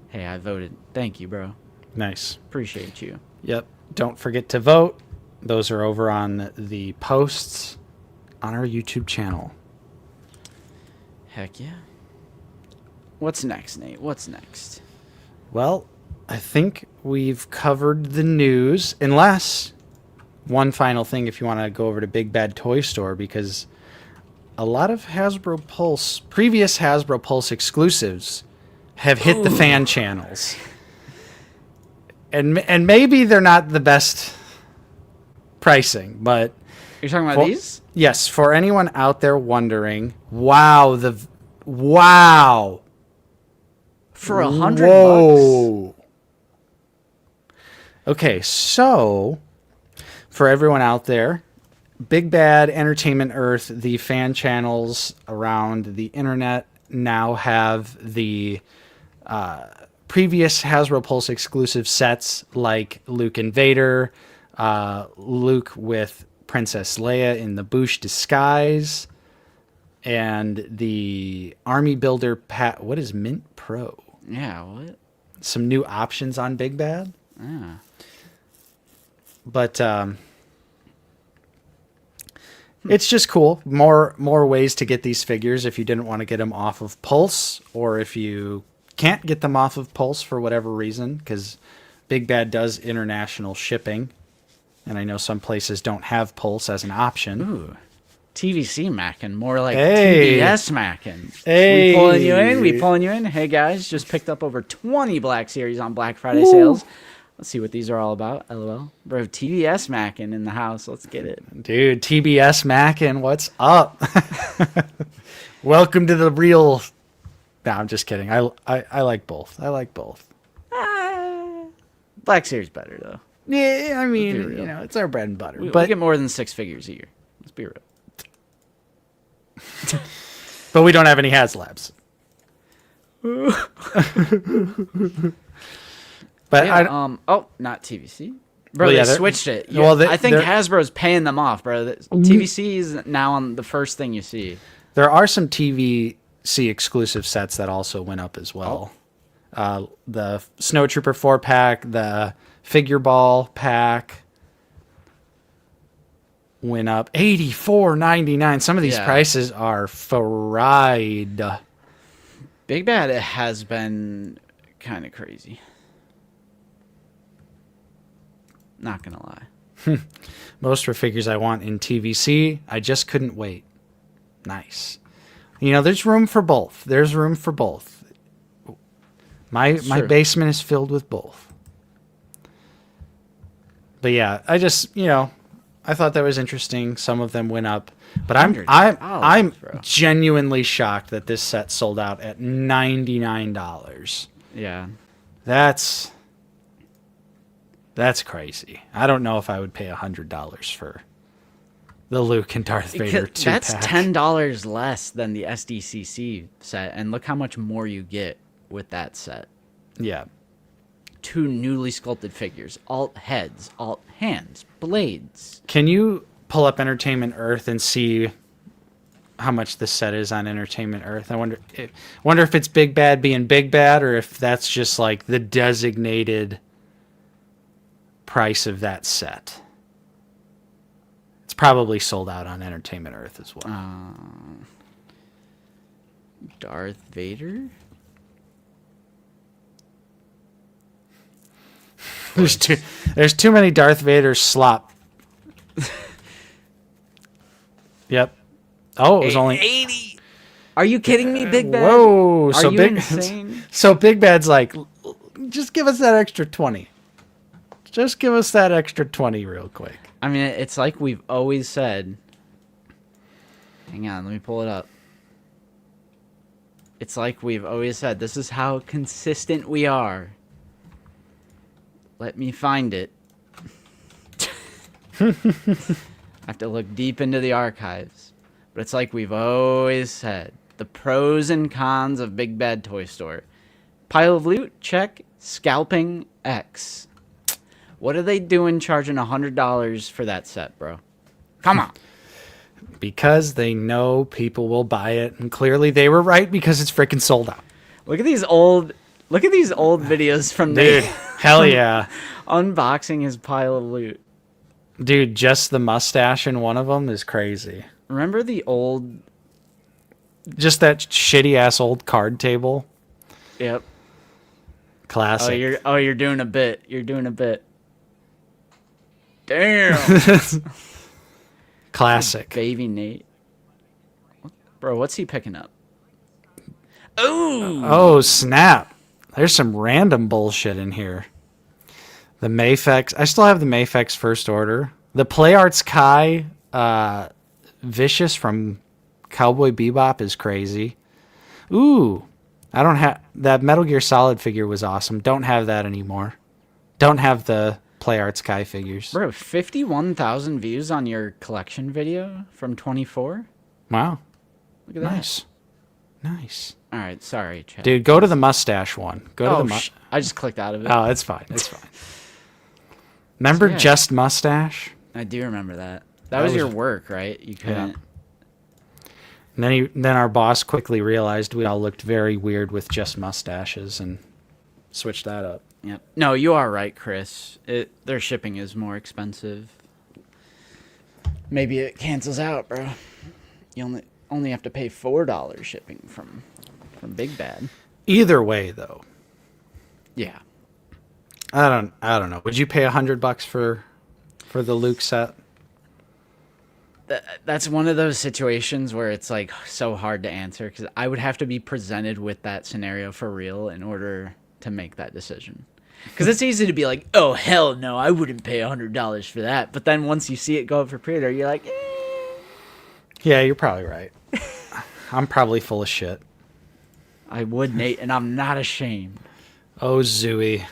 hey, I voted. Thank you, bro. Nice. Appreciate you. Yep. Don't forget to vote. Those are over on the posts on our YouTube channel. Heck yeah. What's next, Nate? What's next? Well, I think we've covered the news, unless one final thing if you want to go over to Big Bad Toy Store, because a lot of Hasbro Pulse, previous Hasbro Pulse exclusives have hit the fan channels. And maybe they're not the best pricing, but... You're talking about these? Yes, for anyone out there wondering, wow. For $100 bucks? Okay, so for everyone out there, Big Bad Entertainment Earth, the fan channels around the internet now have the previous Hasbro Pulse exclusive sets like Luke and Vader, Luke with Princess Leia in the Bouche disguise, and the Army Builder Pat. What is Mint Pro? Yeah, what? Some new options on Big Bad. Yeah. But it's just cool. More ways to get these figures if you didn't want to get them off of Pulse, or if you can't get them off of Pulse for whatever reason, because Big Bad does international shipping, and I know some places don't have Pulse as an option. Ooh. TVC macking, more like Hey. TBS macking. Hey. We pulling you in. Hey guys, just picked up over 20 Black Series on Black Friday sales. Let's see what these are all about. LOL. Bro, TBS macking in the house. Let's get it. Dude, TBS Mackin, what's up? Welcome to the real... No, I'm just kidding. I like both. I like both. Black Series better, though. Yeah, I mean, Let's be real. you know, it's our bread and butter. We But get more than 6 figures a year. Let's be real. but we don't have any HasLabs. But Yeah, I not TVC. Bro, Well, yeah, they they're- switched it. Yeah, well, I think they're- Hasbro's paying them off, bro. TVC is now on the first thing you see. there are some TVC exclusive sets that also went up as well. The Snow Trooper 4-pack, the Figure Ball pack went up $84.99. Some of these Yeah. prices are fried. Big Bad has been kind of crazy. Not gonna lie. Most were figures I want in TVC. I just couldn't wait. Nice. You know, there's room for both. There's room for both. My true. basement is filled with both. But yeah, I just, you know, I thought that was interesting. Some of them went up, but I'm $100, bro. genuinely shocked that this set sold out at $99. Yeah. That's crazy. I don't know if I would pay $100 for the Luke and Darth Vader 2-pack. That's $10 less than the SDCC set, and look how much more you get with that set. Yeah. 2 newly sculpted figures, alt heads, alt hands, blades. Can you pull up Entertainment Earth and see how much this set is on Entertainment Earth? I wonder if it's Big Bad being Big Bad, or if that's just like the designated price of that set. It's probably sold out on Entertainment Earth as well. Darth Vader? There's too many Darth Vader slop. Yep. Oh, it was only 80. Are you kidding me, Big Bad? Whoa! Are you insane? So Big Bad's like, Just give us that extra 20. Just give us that extra 20 real quick. I mean, it's like we've always said. Hang on, let me pull it up. It's like we've always said. This is how consistent we are. Let me find it. I have to look deep into the archives. But it's like we've always said. The pros and cons of Big Bad Toy Store. Pile of loot? Check. Scalping? X. What are they doing charging $100 for that set, bro? Come on. Because they know people will buy it, and clearly they were right because it's freaking sold out. Look at these old videos from Dude, hell yeah. unboxing his pile of loot. Dude, just the mustache in one of them is crazy. Remember the old... Just that shitty ass old card table. Yep. Classic. You're doing a bit. You're doing a bit. Damn. Classic. Baby Nate. Bro, what's he picking up? Ooh. Oh, snap. There's some random bullshit in here. The Mafex. I still have the Mafex First Order. The Play Arts Kai Vicious from Cowboy Bebop is crazy. Ooh. I don't have... That Metal Gear Solid figure was awesome. Don't have that anymore. Don't have the Play Arts Kai figures. Bro, 51,000 views on your collection video from 24? Wow. Look at Nice. Nice. that. All right, sorry, Chad. Dude, go to the mustache one. Go to the I just clicked out of it. Oh, it's fine. It's fine. Remember Yeah. Just Mustache? I do remember that. That was your work, right? You couldn't... Yeah. And then our boss quickly realized we all looked very weird with just mustaches and switched that up. Yep. No, you are right, Chris. Their shipping is more expensive. Maybe it cancels out, bro. You only have to pay $4 shipping from Big Bad. Either way, though, Yeah. I don't know. Would you pay $100 for the Luke set? That's one of those situations where it's like so hard to answer because I would have to be presented with that scenario for real in order to make that decision. Because it's easy to be like, oh, hell no, I wouldn't pay $100 for that. But then once you see it go up for pre-order, you're like, eh. Yeah, you're probably right. I'm probably full of shit. I would, Nate, and I'm not ashamed. Oh, Zooey.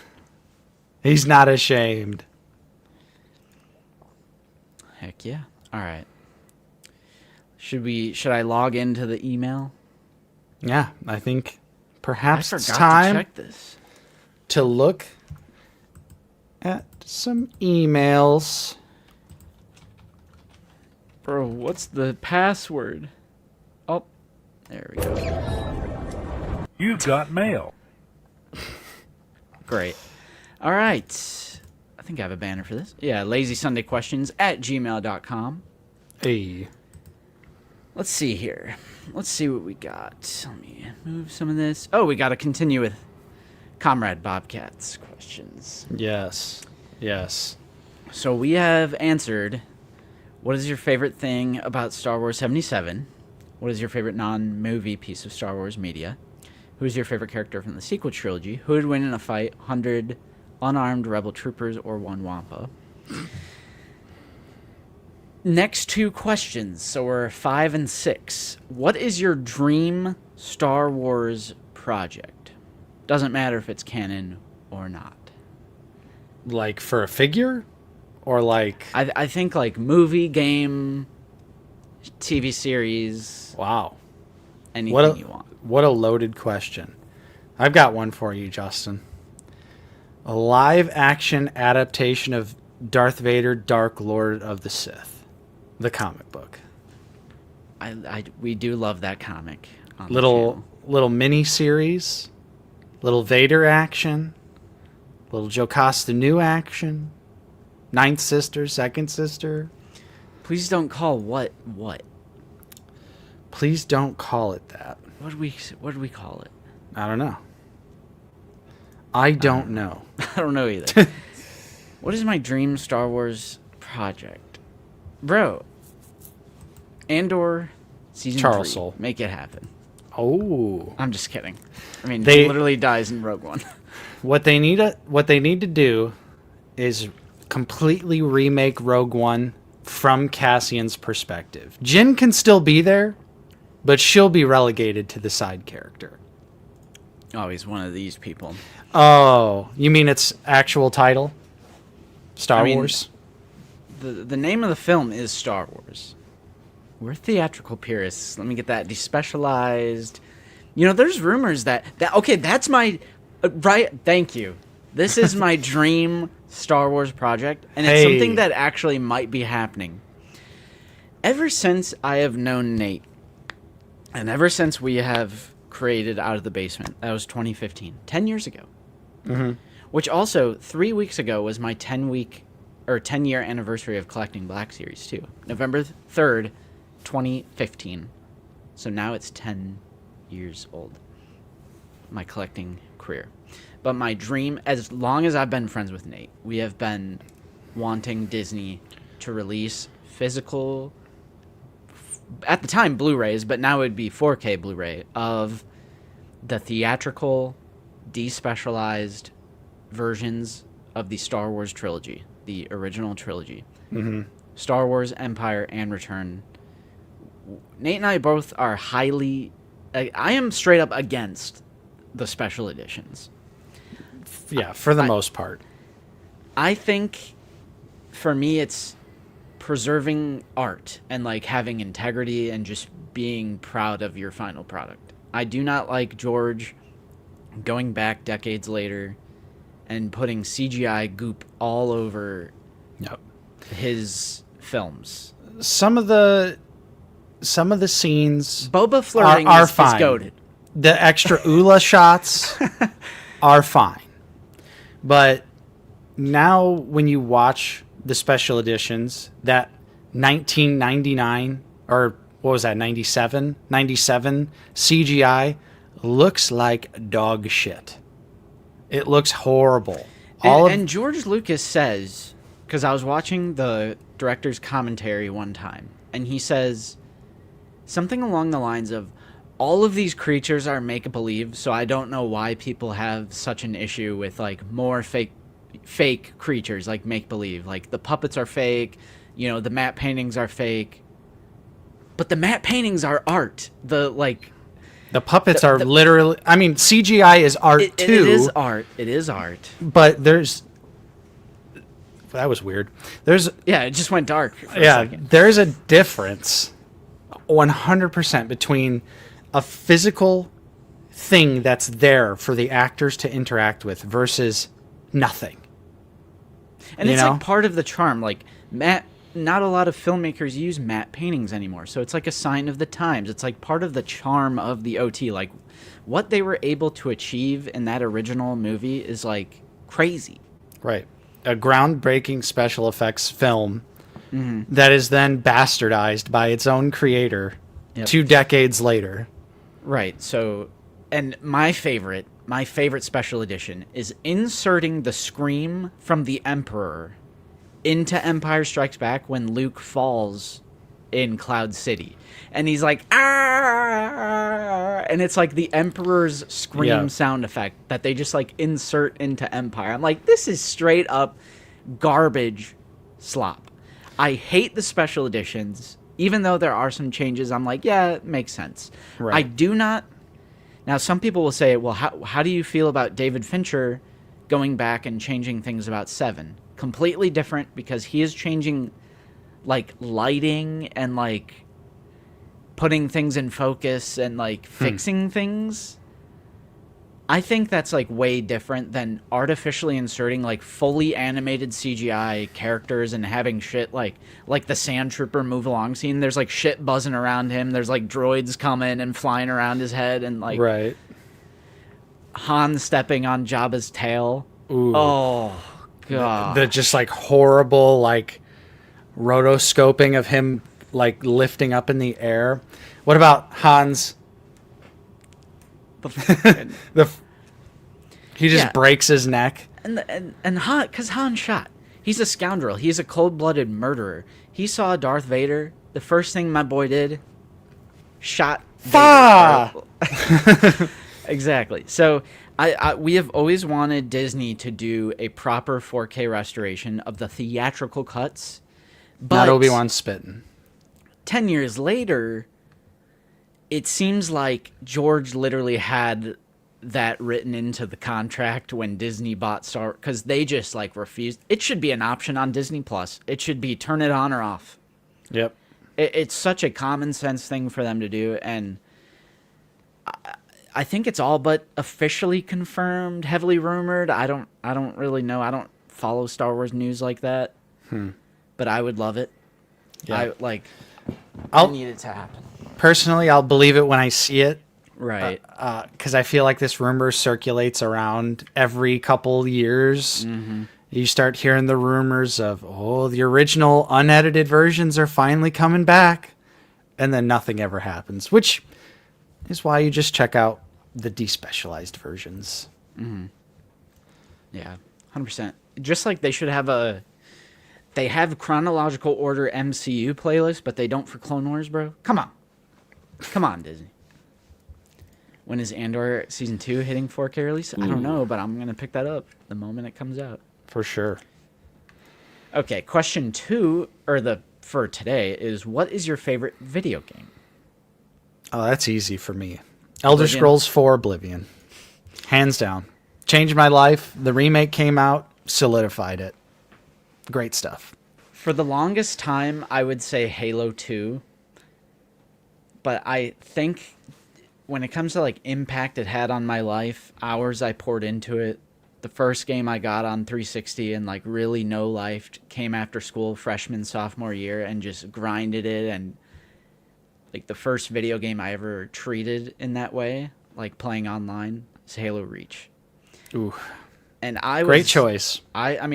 He's not ashamed. Heck yeah. All right. Should I log into the email? Yeah, I think I perhaps forgot it's time to check this. to look at some emails. Bro, what's the password? Oh, there we go. You've got mail. Great. All right. I think I have a banner for this. Yeah, lazysundayquestions@gmail.com. Hey. Let's see here. Let's see what we got. Let me move some of this. Oh, we got to continue with Comrade Bobcat's questions. Yes. Yes. So we have answered, what is your favorite thing about Star Wars 77? What is your favorite non-movie piece of Star Wars media? Who is your favorite character from the sequel trilogy? Who would win in a fight, 100 unarmed rebel troopers or 1 Wampa? Next 2 questions, so we're 5 and 6. What is your dream Star Wars project? Doesn't matter if it's canon or not. Like for a figure? Or like... I think like movie, game, TV series, Wow. anything you want. What a loaded question. I've got one for you, Justin. A live-action adaptation of Darth Vader, Dark Lord of the Sith. The comic book. We do love that comic. On the Little mini series. Little Vader action. Little Jocasta new action. Ninth sister, second sister. channel. Please don't call what? Please don't call it that. What do we call it? I don't know. I don't know. I don't know either. What is my dream Star Wars project? Bro. Andor season Charles 3. Soule. Make it happen. Oh. I'm just kidding. I mean, They- he literally dies in Rogue One. What they need to do is completely remake Rogue One from Cassian's perspective. Jyn can still be there, but she'll be relegated to the side character. Oh, he's one of these people. Oh, you mean its actual title? Star Wars? The name of the film is Star Wars. We're theatrical purists. Let me get that despecialized. You know, there's rumors that okay, that's my right. Thank you. This is my dream Star Wars project, and it's something that actually might be happening. Ever since I have known Nate, and ever since we have created Out of the Basement, that was 2015, 10 years ago. Mm-hmm. Which also, 3 weeks ago was my 10-year anniversary of collecting Black Series too. November 3rd, 2015. So now it's 10 years old. My collecting career. But my dream, as long as I've been friends with Nate, we have been wanting Disney to release physical, at the time, Blu-rays, but now it would be 4K Blu-ray of the theatrical, despecialized versions of the Star Wars trilogy, the original trilogy. Mm-hmm. Star Wars, Empire, and Return. Nate and I both are highly... I am straight up against the special editions. Yeah, for the most part. I think, for me, it's preserving art and, like, having integrity and just being proud of your final product. I do not like George going back decades later and putting CGI goop all over his films. Some of the scenes Boba flirting are is fine. goated. The extra Ula shots are fine. But now when you watch the special editions, that 1999 or what was that, 97 CGI looks like dog shit. It looks horrible. And George Lucas says, because I was watching the director's commentary one time, and he says something along the lines of, all of these creatures are make-believe, so I don't know why people have such an issue with, like, more fake creatures, like make-believe. Like, the puppets are fake, you know, the matte paintings are fake. But the matte paintings are art. The puppets are literally... I mean, CGI is art, too. It is art. It is art. But there's... That was weird. Yeah, it just went dark for a second. There's a difference 100% between a physical thing that's there for the actors to interact with versus nothing. And it's like part of the charm. Like, not a lot of filmmakers use matte paintings anymore, so it's like a sign of the times. It's like part of the charm of the OT. Like, what they were able to achieve in that original movie is, like, crazy. Right. A groundbreaking special effects film that is then bastardized by its own creator 2 decades later. Right. So, and my favorite special edition is inserting the scream from the Emperor into Empire Strikes Back when Luke falls in Cloud City. And he's like, ah! And it's like the Emperor's scream sound effect that they just, like, insert into Empire. I'm like, this is straight up garbage slop. I hate the special editions. Even though there are some changes, I'm like, yeah, it makes sense. Right. I do not... Now, some people will say, well, how do you feel about David Fincher going back and changing things about 7? Completely different, because he is changing, like, lighting and, like, putting things in focus and, like, fixing things. I think that's, like, way different than artificially inserting, like, fully animated CGI characters and having shit like the Sand Trooper move along scene. There's, like, shit buzzing around him. There's, like, droids coming and flying around his head and, like, right. Han stepping on Jabba's tail. Ooh. Oh, God. The just, like, horrible, like, rotoscoping of him, like, lifting up in the air. What about Han's... He just breaks his neck. And Han, because Han shot. He's a scoundrel. He's a cold-blooded murderer. He saw Darth Vader. The first thing my boy did, shot Vader. Exactly. So we have always wanted Disney to do a proper 4K restoration of the theatrical cuts. But Not Obi-Wan spitting. 10 years later, it seems like George literally had that written into the contract when Disney bought Star, because they just like refused. It should be an option on Disney Plus. It should be turn it on or off. Yep. It's such a common sense thing for them to do, and I think it's all but officially confirmed, heavily rumored. I don't really know. I don't follow Star Wars news like that. But I would love it. Yeah. I need it to happen. Personally, I'll believe it when I see it. Right. Because I feel like this rumor circulates around every couple years. Mm-hmm. You start hearing the rumors of, the original unedited versions are finally coming back. And then nothing ever happens, which is why you just check out the despecialized versions. Mm-hmm. Yeah, 100%. Just like they should have they have chronological order MCU playlist, but they don't for Clone Wars, bro. Come on, Disney. When is Andor Season 2 hitting 4K release? I don't know, but I'm going to pick that up the moment it comes out. For sure. Okay, question 2, for today, is what is your favorite video game? Oh, that's easy for me. Elder Scrolls 4 Oblivion. Hands down. Changed my life. The remake came out, solidified it. Great stuff. For the longest time, I would say Halo 2. But I think when it comes to like impact it had on my life, hours I poured into it, the first game I got on 360 and like really no life came after school, freshman, sophomore year, and just grinded it. And like the first video game I ever treated in that way, like playing online, is Halo Reach. Ooh. And I was... Great choice. I'm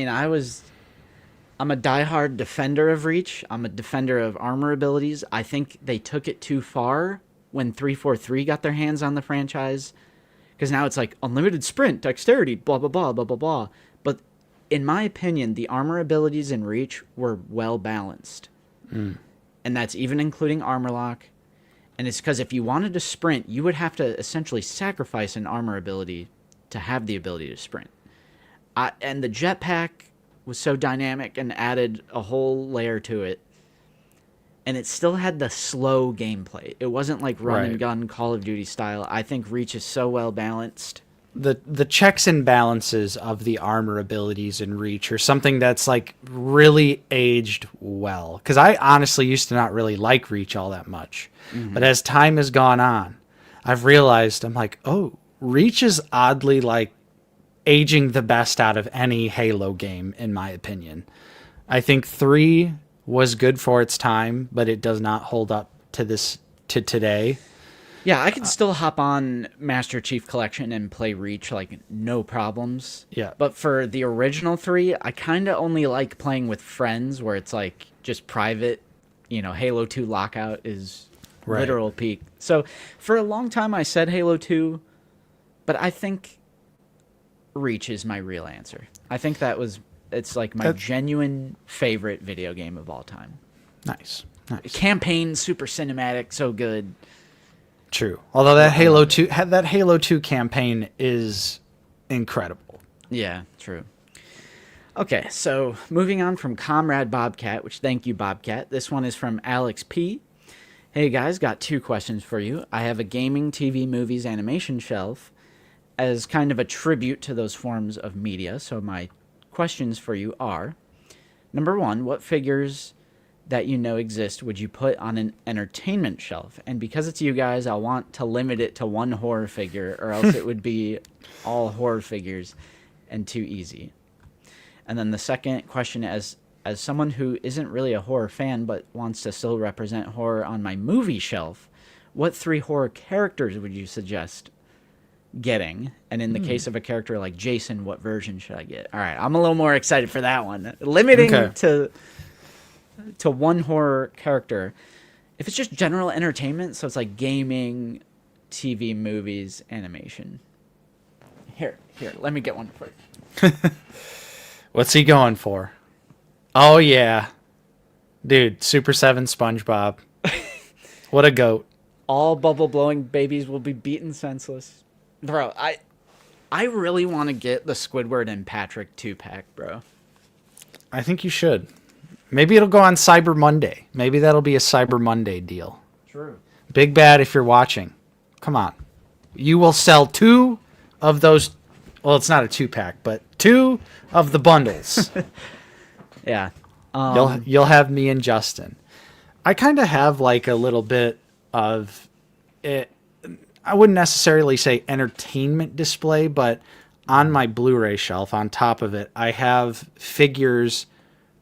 a diehard defender of Reach. I'm a defender of armor abilities. I think they took it too far when 343 got their hands on the franchise, because now it's like unlimited sprint, dexterity, blah, blah, blah, blah, blah, blah. But in my opinion, the armor abilities in Reach were well balanced. And that's even including armor lock. And it's because if you wanted to sprint, you would have to essentially sacrifice an armor ability to have the ability to sprint. And the jetpack was so dynamic and added a whole layer to it. And it still had the slow gameplay. It wasn't like run and gun Call of Duty style. I think Reach is so well balanced. The checks and balances of the armor abilities in Reach are something that's like really aged well. Because I honestly used to not really like Reach all that much. Mm-hmm. But as time has gone on, I've realized, I'm like, Reach is oddly like aging the best out of any Halo game, in my opinion. I think 3 was good for its time, but it does not hold up to today. Yeah, I could still hop on Master Chief Collection and play Reach, like, no problems. Yeah. But for the original 3, I kind of only like playing with friends, where it's, like, just private. You know, Halo 2 Lockout is literal peak. So, for a long time, I said Halo 2, but I think Reach is my real answer. I think it's, like, my genuine favorite video game of all time. Nice. Campaign, super cinematic, so good. True. Although that Halo 2 campaign is incredible. Yeah, true. Okay, so moving on from Comrade Bobcat, which thank you, Bobcat. This one is from Alex P. Hey guys, got 2 questions for you. I have a gaming, TV, movies, animation shelf as kind of a tribute to those forms of media. So my questions for you are, number 1, what figures that you know exist would you put on an entertainment shelf? And because it's you guys, I want to limit it to 1 horror figure, or else it would be all horror figures and too easy. And then the second question, as someone who isn't really a horror fan but wants to still represent horror on my movie shelf, what 3 horror characters would you suggest getting? And in the case of a character like Jason, what version should I get? All right, I'm a little more excited for that one. Limiting to 1 horror character. If it's just general entertainment, so it's like gaming, TV, movies, animation. Here, let me get one for you. What's he going for? Oh, yeah. Dude, Super 7 SpongeBob. What a goat. All bubble-blowing babies will be beaten senseless. Bro, I really want to get the Squidward and Patrick 2-pack, bro. I think you should. Maybe it'll go on Cyber Monday. Maybe that'll be a Cyber Monday deal. True. Big Bad, if you're watching, come on. You will sell 2 of those. Well, it's not a 2-pack, but 2 of the bundles. Yeah. You'll have me and Justin. I kind of have like a little bit of it. I wouldn't necessarily say entertainment display, but on my Blu-ray shelf, on top of it, I have figures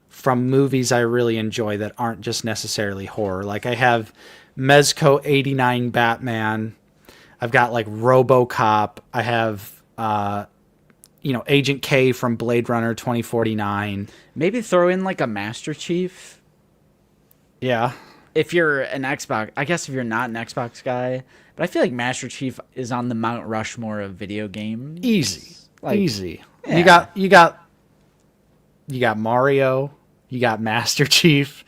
from movies I really enjoy that aren't just necessarily horror. Like I have Mezco 89 Batman. I've got like RoboCop. I have, Agent K from Blade Runner 2049. Maybe throw in like a Master Chief. Yeah. If you're an Xbox, I guess if you're not an Xbox guy, but I feel like Master Chief is on the Mount Rushmore of video games. Easy. Easy. Yeah. You got Mario, you got Master Chief.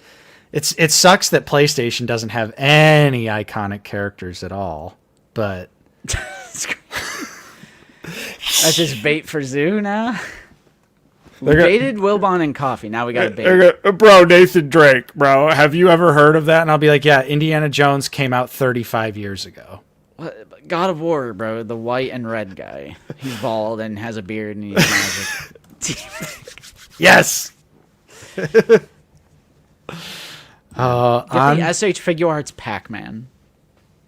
It sucks that PlayStation doesn't have any iconic characters at all, but That's just bait for Zoo now. We baited Wilbon and Coffee. Now we got to bait. Bro, Nathan Drake, bro. Have you ever heard of that? And I'll be like, yeah, Indiana Jones came out 35 years ago. God of War, bro. The white and red guy. He's bald and has a beard and he's magic. Yes. Get the SH Figure Arts Pac-Man.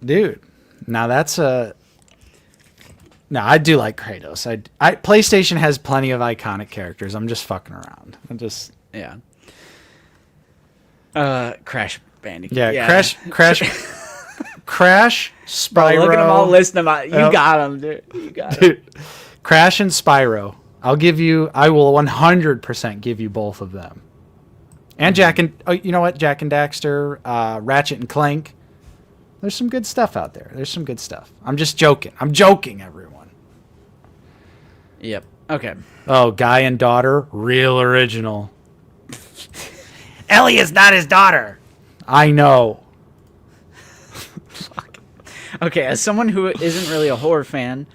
Dude, now that's a... No, I do like Kratos. PlayStation has plenty of iconic characters. I'm just fucking around. Yeah. Crash Bandicoot. Yeah. Crash, Spyro. Bro, look at them all listing them out. You got them, dude. You got them. Crash and Spyro. I will 100% give you both of them. And Jack and Daxter, Ratchet and Clank. There's some good stuff out there. I'm just joking. I'm joking, everyone. Yep. Okay. Oh, Guy and Daughter, real original. Ellie is not his daughter. I know. Okay, as someone who isn't really a horror fan,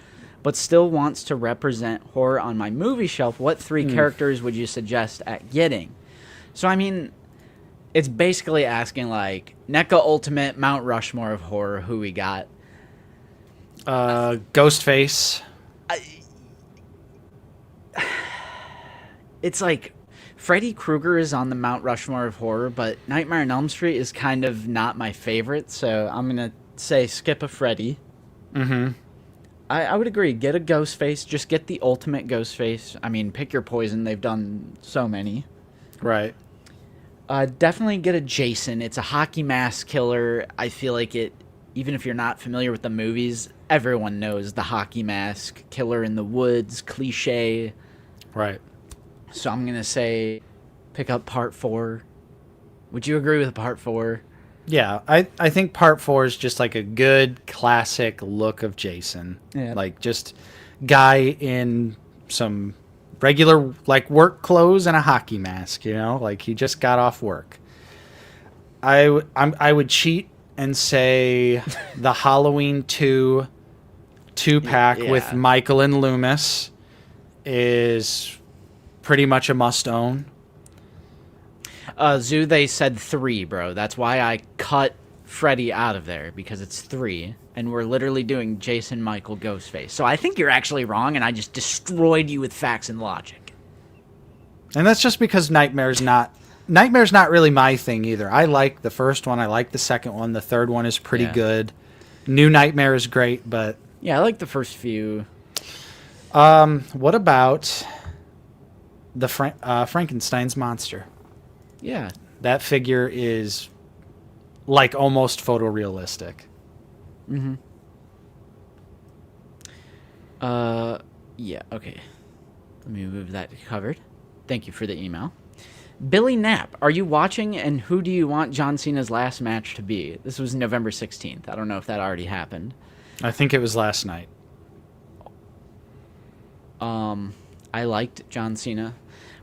but still wants to represent horror on my movie shelf, what 3 characters would you suggest at getting? So, I mean, it's basically asking, like, NECA Ultimate, Mount Rushmore of horror, who we got? Ghostface. It's like, Freddy Krueger is on the Mount Rushmore of horror, but Nightmare on Elm Street is kind of not my favorite, so I'm going to say skip a Freddy. Mm-hmm. I would agree. Get a Ghostface. Just get the ultimate Ghostface. I mean, pick your poison. They've done so many. Right. Definitely get a Jason. It's a hockey mask killer. I feel like it, even if you're not familiar with the movies, everyone knows the hockey mask killer in the woods, cliche. Right. So I'm going to say pick up part 4. Would you agree with part 4? Yeah, I think part 4 is just like a good classic look of Jason. Yeah. Like just guy in some regular like work clothes and a hockey mask, like he just got off work. I would cheat and say the Halloween 2-pack with Michael and Loomis is pretty much a must own. Zoo, they said 3, bro. That's why I cut Freddy out of there, because it's 3, and we're literally doing Jason, Michael, Ghostface. So I think you're actually wrong, and I just destroyed you with facts and logic. And that's just because Nightmare's not really my thing either. I like the first one. I like the second one. The third one is pretty good. New Nightmare is great, but... Yeah, I like the first few. What about the Frankenstein's monster? Yeah. That figure is like almost photorealistic. Mm-hmm. Yeah, okay. Let me move that to covered. Thank you for the email. Billy Knapp, are you watching, and who do you want John Cena's last match to be? This was November 16th. I don't know if that already happened. I think it was last night. I liked John Cena.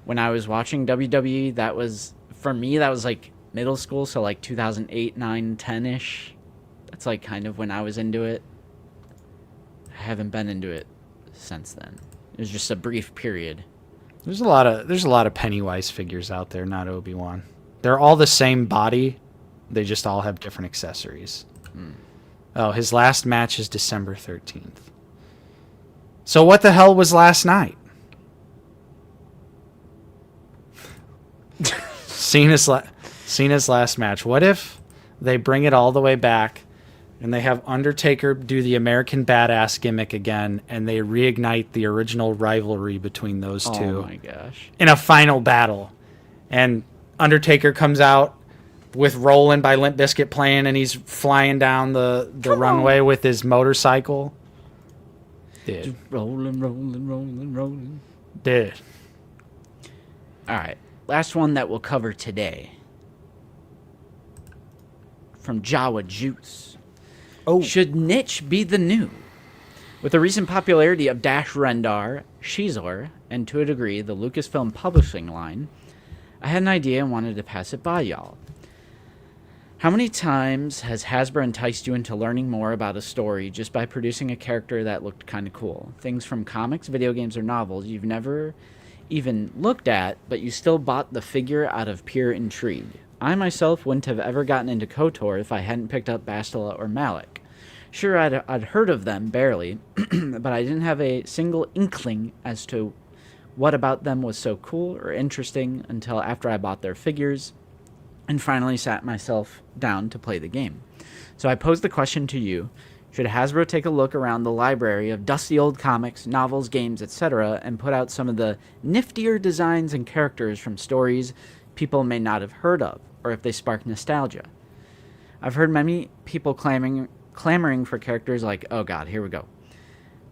When I was watching WWE, that was, for me, that was like middle school, so like 2008, 9, 10-ish. That's like kind of when I was into it. I haven't been into it since then. It was just a brief period. There's a lot of Pennywise figures out there, not Obi-Wan. They're all the same body. They just all have different accessories. Oh, his last match is December 13th. So what the hell was last night? Cena's last match. What if they bring it all the way back and they have Undertaker do the American Badass gimmick again and they reignite the original rivalry between those two? Oh my gosh. In a final battle. And Undertaker comes out with Rollin' by Limp Bizkit playing and he's flying down the runway with his motorcycle. Dude. Rolling. Dude. All right. Last one that we'll cover today. From Jawa Juice. Oh. Should niche be the new? With the recent popularity of Dash Rendar, Shizor, and to a degree the Lucasfilm publishing line, I had an idea and wanted to pass it by y'all. How many times has Hasbro enticed you into learning more about a story just by producing a character that looked kind of cool? Things from comics, video games, or novels you've never even looked at, but you still bought the figure out of pure intrigue. I myself wouldn't have ever gotten into KOTOR if I hadn't picked up Bastila or Malik. Sure, I'd heard of them, barely, but I didn't have a single inkling as to what about them was so cool or interesting until after I bought their figures and finally sat myself down to play the game. So I posed the question to you, should Hasbro take a look around the library of dusty old comics, novels, games, etc., and put out some of the niftier designs and characters from stories people may not have heard of, or if they spark nostalgia? I've heard many people clamoring for characters like, oh god, here we go,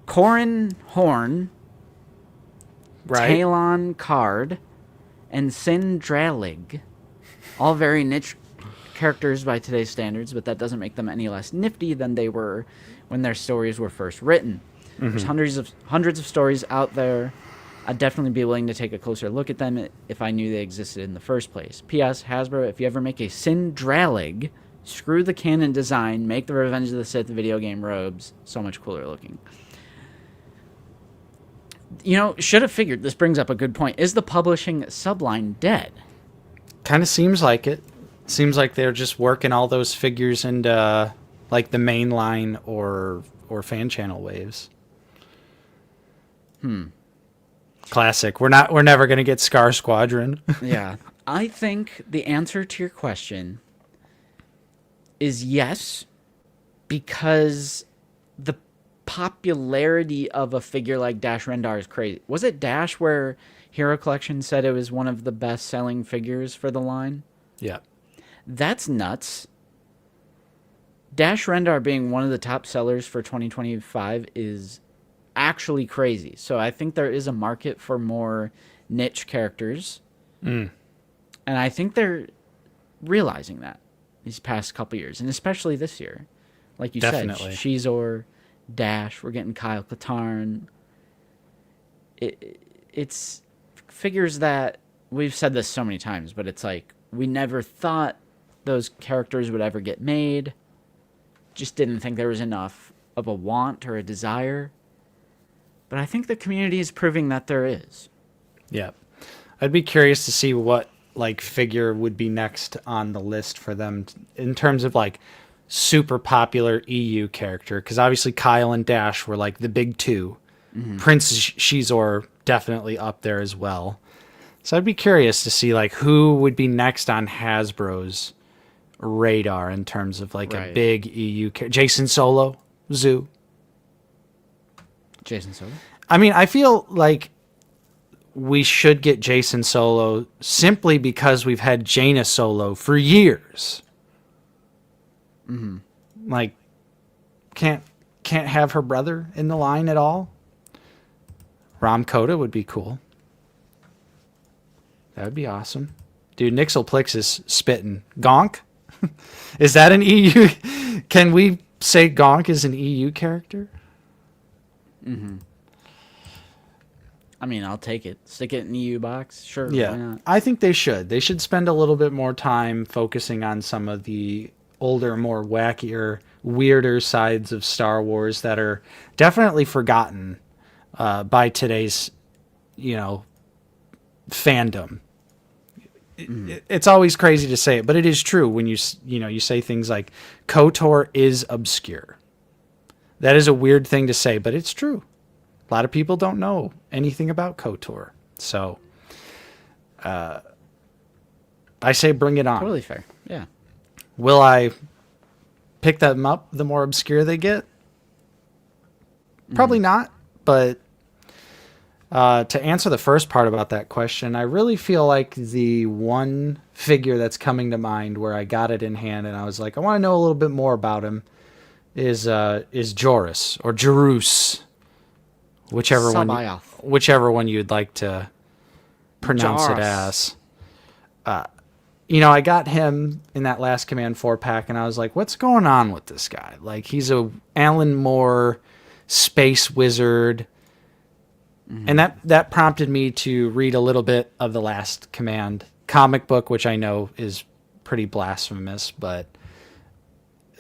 Corran Horn, Right. Talon Card, and Sindralig. All very niche characters by today's standards, but that doesn't make them any less nifty than they were when their stories were first written. There's hundreds of stories out there. I'd definitely be willing to take a closer look at them if I knew they existed in the first place. P.S. Hasbro, if you ever make a Sindralig, screw the canon design, make the Revenge of the Sith video game robes so much cooler looking. You know, should have figured, this brings up a good point. Is the publishing subline dead? Kind of seems like it. Seems like they're just working all those figures into like the main line or fan channel waves. Classic. We're never gonna get Scar Squadron. Yeah. I think the answer to your question is yes, because the popularity of a figure like Dash Rendar is crazy. Was it Dash where Hero Collection said it was one of the best-selling figures for the line? Yeah. That's nuts. Dash Rendar being one of the top sellers for 2025 is actually crazy. So I think there is a market for more niche characters. And I think they're realizing that these past couple years, and especially this year. Like you Definitely. said, Shizor, Dash, we're getting Kyle Katarn. It's figures that we've said this so many times, but it's like we never thought those characters would ever get made. Just didn't think there was enough of a want or a desire. But I think the community is proving that there is. Yeah. I'd be curious to see what like figure would be next on the list for them in terms of like super popular EU character, because obviously Kyle and Dash were like the big two. Prince Shizor definitely up there as well. So I'd be curious to see like who would be next on Hasbro's radar in terms of like a big EU character. Jason Solo, Zoo. Jason Solo? I mean, I feel like we should get Jason Solo simply because we've had Jaina Solo for years. Like, can't have her brother in the line at all. Ram Koda would be cool. That would be awesome. Dude, Nixelplix is spitting. Gonk? Is that an EU? Can we say Gonk is an EU character? I mean, I'll take it. Stick it in the EU box. Sure, Yeah, why not? I think they should. They should spend a little bit more time focusing on some of the older, more wackier weirder sides of Star Wars that are definitely forgotten by today's, fandom. It's always crazy to say it, but it is true when you say things like KOTOR is obscure. That is a weird thing to say, but it's true. A lot of people don't know anything about KOTOR. So I say bring it on. Totally fair. Yeah. Will I pick them up the more obscure they get? Probably not, but to answer the first part about that question, I really feel like the one figure that's coming to mind where I got it in hand and I was like, I want to know a little bit more about him is Joris or Jerus, whichever one you'd like to pronounce it as. I got him in that last Command 4 pack, and I was like, what's going on with this guy? Like, he's a Alan Moore space wizard. And that prompted me to read a little bit of the Last Command comic book, which I know is pretty blasphemous, but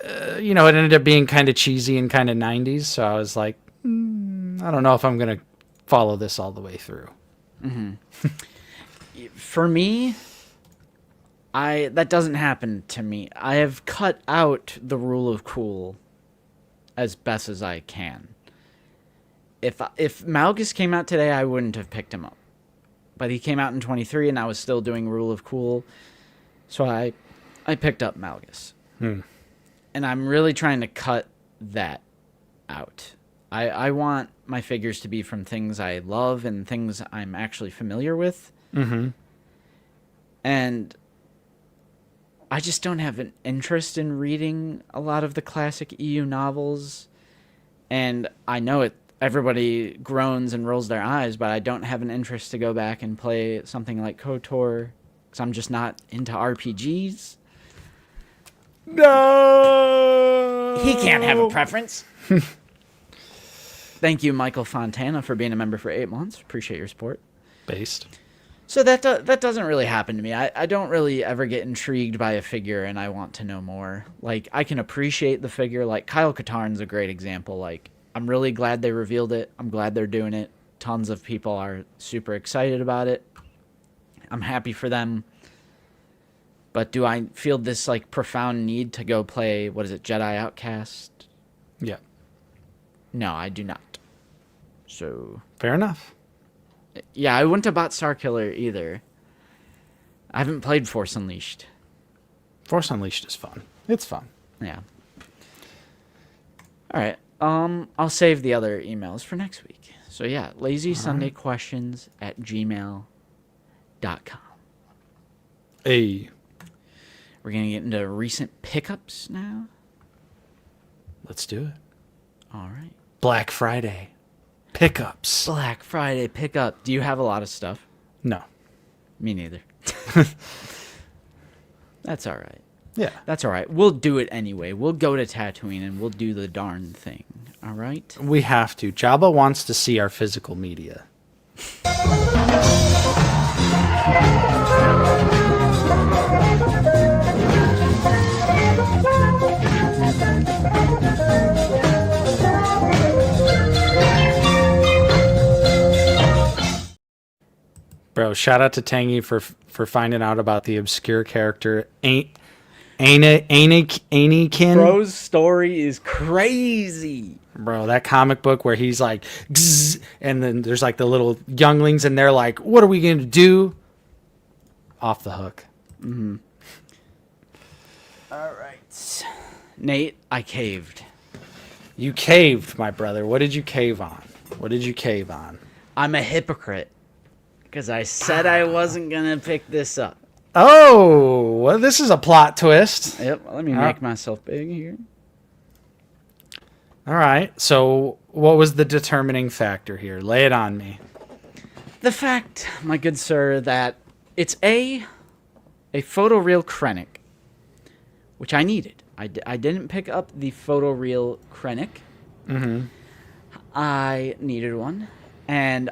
it ended up being kind of cheesy and kind of 90s. So I was like, I don't know if I'm going to follow this all the way through. For me, that doesn't happen to me. I have cut out the rule of cool as best as I can. If Malgus came out today, I wouldn't have picked him up. But he came out in 23, and I was still doing rule of cool, so I picked up Malgus. And I'm really trying to cut that out. I want my figures to be from things I love and things I'm actually familiar with. And I just don't have an interest in reading a lot of the classic EU novels. And I know everybody groans and rolls their eyes, but I don't have an interest to go back and play something like KOTOR because I'm just not into RPGs. No! He can't have a preference. Thank you, Michael Fontana, for being a member for 8 months. Appreciate your support. Based. So that doesn't really happen to me. I don't really ever get intrigued by a figure and I want to know more. Like, I can appreciate the figure. Like, Kyle Katarn's a great example. Like, I'm really glad they revealed it. I'm glad they're doing it. Tons of people are super excited about it. I'm happy for them. But do I feel this, like, profound need to go play, Jedi Outcast? Yeah. No, I do not. So... Fair enough. Yeah, I wouldn't have bought Starkiller either. I haven't played Force Unleashed. Force Unleashed is fun. It's fun. Yeah. All right. I'll save the other emails for next week. So yeah, lazysundayquestions@gmail.com. Hey. We're gonna get into recent pickups now. Let's do it. All right. Black Friday pickups. Black Friday pickup. Do you have a lot of stuff? No. Me neither. That's all right. Yeah. That's all right. We'll do it anyway. We'll go to Tatooine and we'll do the darn thing. All right? We have to. Jabba wants to see our physical media. Bro, shout out to Tangy for finding out about the obscure character Anakin. Bro's story is crazy. Bro, that comic book where he's like, Gzz, and then there's like the little younglings, and they're like, "What are we going to do?" Off the hook. Mm-hmm. All right, Nate, I caved. You caved, my brother. What did you cave on? What did you cave on? I'm a hypocrite because I said I wasn't gonna pick this up. Oh, well, this is a plot twist. Yep. Let me make myself big here. All right. So, what was the determining factor here? Lay it on me. The fact, my good sir, that it's a photoreal Krennic, which I needed. I didn't pick up the photoreal Krennic. Mm-hmm. I needed one, and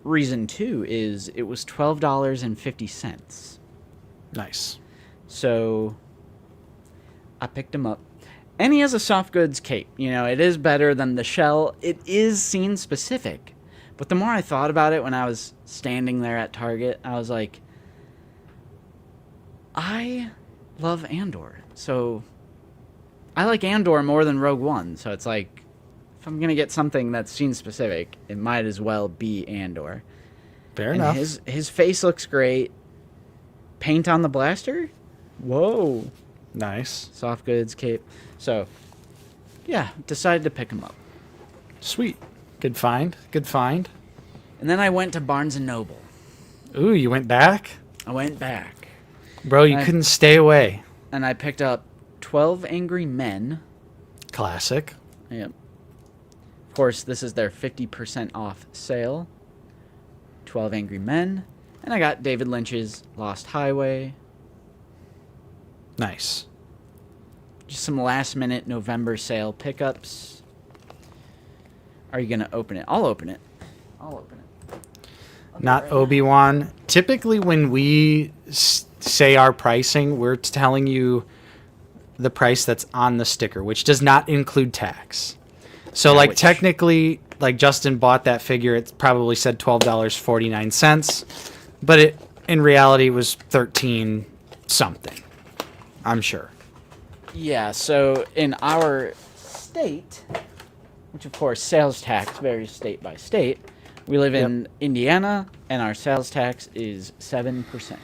reason two is it was $12.50. Nice. So I picked him up, And he has a soft goods cape. You know, it is better than the shell. It is scene specific. But the more I thought about it when I was standing there at Target, I was like, I love Andor. So I like Andor more than Rogue One. So it's like, if I'm going to get something that's scene specific, it might as well be Andor. Fair enough. His face looks great. Paint on the blaster? Whoa. Nice. Soft goods cape. So, yeah, decided to pick him up. Sweet. Good find. Good find. And then I went to Barnes & Noble. Ooh, you went back? I went back. Bro, you couldn't stay away. And I picked up 12 Angry Men. Classic. Yep. Of course, this is their 50% off sale. 12 Angry Men. And I got David Lynch's Lost Highway. Nice. Just some last-minute November sale pickups. Are you going to open it? I'll open it. I'll open it. Not Obi-Wan. Typically, when we say our pricing, we're telling you the price that's on the sticker, which does not include tax. So, like, technically, like, Justin bought that figure. It probably said $12.49. But it, in reality, was $13 something. I'm sure. Yeah, so in our state, which of course sales tax varies state by state, we live in Indiana, and our sales tax is 7%.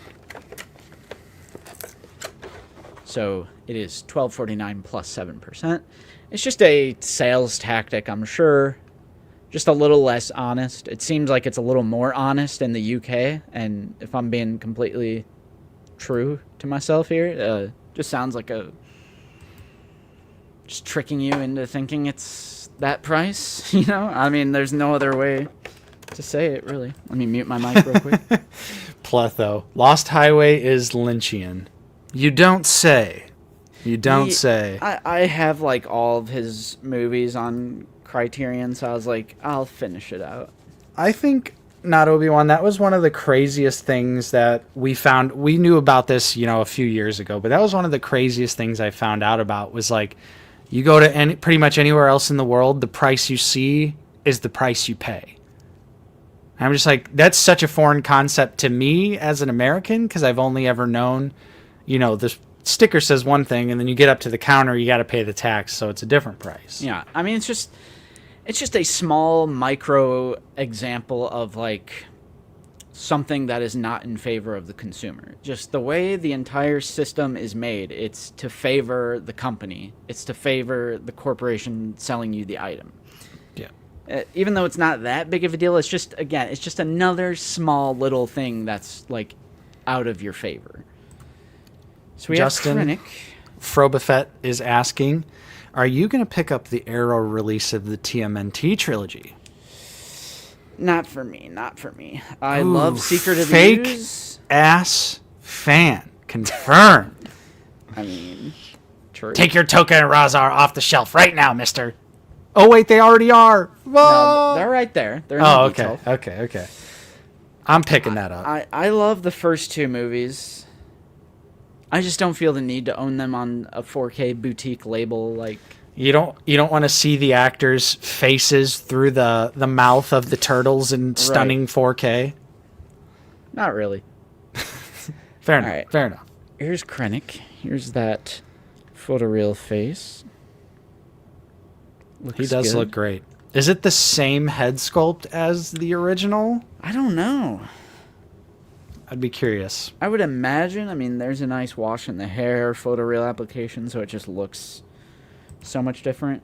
So it is $12.49 plus 7%. It's just a sales tactic, I'm sure. Just a little less honest. It seems like it's a little more honest in the UK, and if I'm being completely true to myself here, just sounds like just tricking you into thinking it's that price, you know? I mean, there's no other way to say it, really. Let me mute my mic real quick. Pletho. Lost Highway is Lynchian. You don't say. You don't say. I have, like, all of his movies on Criterion, so I was like, I'll finish it out. I think Not Obi-Wan, that was one of the craziest things that we found. We knew about this, you know, a few years ago, but that was one of the craziest things I found out about was, like, you go to pretty much anywhere else in the world, the price you see is the price you pay. I'm just like, that's such a foreign concept to me as an American, because I've only ever known, you know, the sticker says one thing, and then you get up to the counter, you got to pay the tax, so it's a different price. Yeah, I mean, it's just a small micro example of, like, something that is not in favor of the consumer. Just the way the entire system is made, it's to favor the company. It's to favor the corporation selling you the item. Yeah. Even though it's not that big of a deal, it's just, again, it's just another small little thing that's, like, out of your favor. So we Justin, have Krennic. Frobafett is asking, are you going to pick up the Arrow release of the TMNT trilogy? Not for me. Not for me. I love Secret of the Fake Ooze. ass fan. Confirmed. I mean, true. Take your Toka and Razar off the shelf right now, mister. Oh, wait, they already are. No, they're right there. They're in the okay. detail. Okay. I'm picking that up. I love the first two movies. I just don't feel the need to own them on a 4K boutique label. Like, you don't want to see the actors' faces through the mouth of the turtles in stunning 4K. Not really. Fair enough. Right. Fair enough. Here's Krennic. Here's that photoreal face. Looks He does good. look great. Is it the same head sculpt as the original? I don't know. I'd be curious. I would imagine. I mean, there's a nice wash in the hair, photoreal application, so it just looks so much different.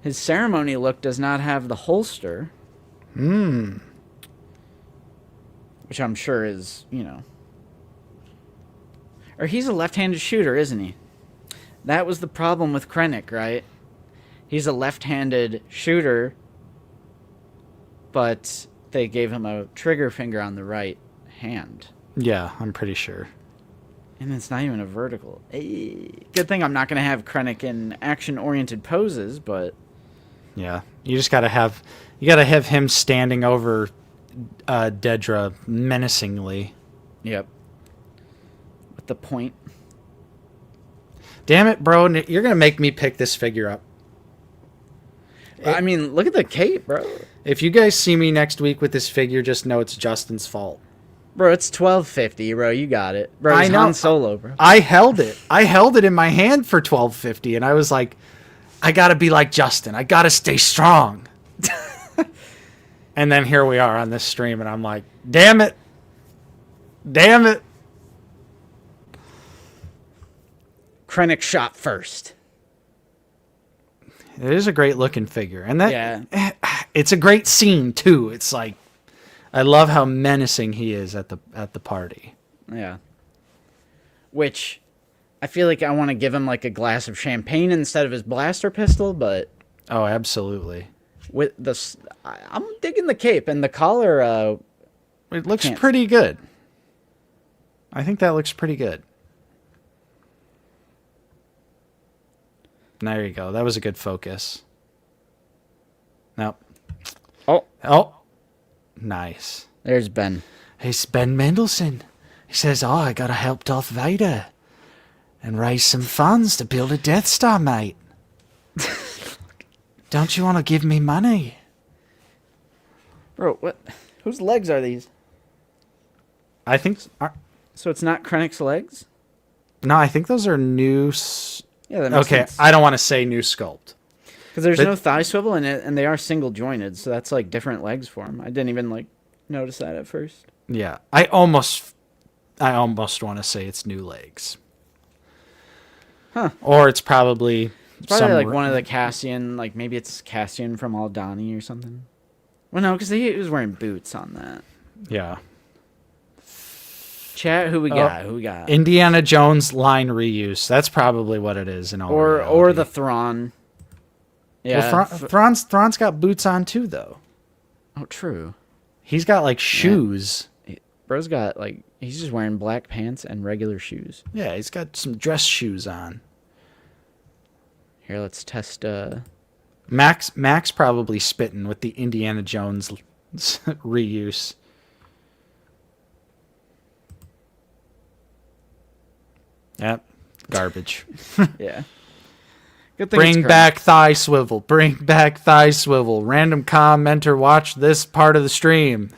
His ceremony look does not have the holster. Which I'm sure is, you know. Or he's a left-handed shooter, isn't he? That was the problem with Krennic, right? He's a left-handed shooter, but they gave him a trigger finger on the right hand. Yeah, I'm pretty sure. And it's not even a vertical. Good thing I'm not going to have Krennic in action-oriented poses, but... Yeah, you just gotta have him standing over Dedra menacingly. Yep. With the point. Damn it, bro. You're going to make me pick this figure up. I mean, look at the cape, bro. If you guys see me next week with this figure, just know it's Justin's fault. Bro, it's $12.50, bro. You got it. Bro, it's Han Solo, bro. I held it. I held it in my hand for $12.50, and I was like, I got to be like Justin. I got to stay strong. And then here we are on this stream, and I'm like, damn it. Damn it. Krennic shot first. It is a great looking figure. And it's a great scene too. It's like, I love how menacing he is at the party. Yeah. Which I feel like I want to give him like a glass of champagne instead of his blaster pistol, but oh, absolutely. With I'm digging the cape and the collar. It looks pretty good. I think that looks pretty good. There you go. That was a good focus. Nope. Oh. Nice. There's Ben. It's Ben Mendelsohn. He says, I gotta help Darth Vader and raise some funds to build a Death Star, mate. Don't you want to give me money? Bro, what? Whose legs are these? I think... So it's not Krennic's legs? No, I think those are new... Yeah, that makes sense. I don't want to say new sculpt. Because there's no thigh swivel in it, and they are single jointed, so that's like different legs for him. I didn't even notice that at first. Yeah, I almost want to say it's new legs. Huh. Or it's probably like one of the Cassian, like maybe it's Cassian from Aldani or something. Well, no, because he was wearing boots on that. Yeah. Chat, who we got? Who we got? Indiana Jones line reuse. That's probably what it is in all reality. Or the Thrawn. Yeah. Well, Thrawn's got boots on too, though. Oh, true. He's got like shoes. Yeah. Bro's got he's just wearing black pants and regular shoes. Yeah, he's got some dress shoes on. Here, let's test. Max probably spitting with the Indiana Jones reuse. Yep, garbage. Yeah. Good thing Bring back thigh swivel. Bring back thigh swivel. Random commenter, watch this part of the stream.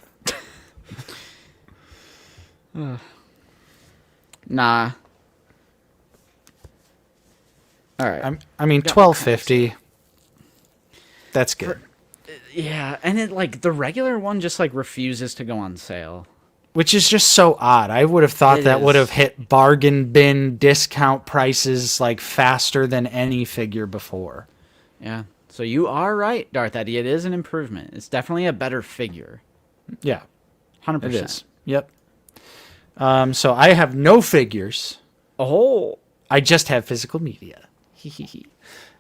Nah. All right. I mean, $12.50. That's good. Yeah, and it the regular one just refuses to go on sale. Which is just so odd. I would have thought that would have hit bargain bin discount prices faster than any figure before. Yeah. So you are right, Darth Eddie. It is an improvement. It's definitely a better figure. Yeah. 100%. It is. Yep. So I have no figures. Oh. I just have physical media.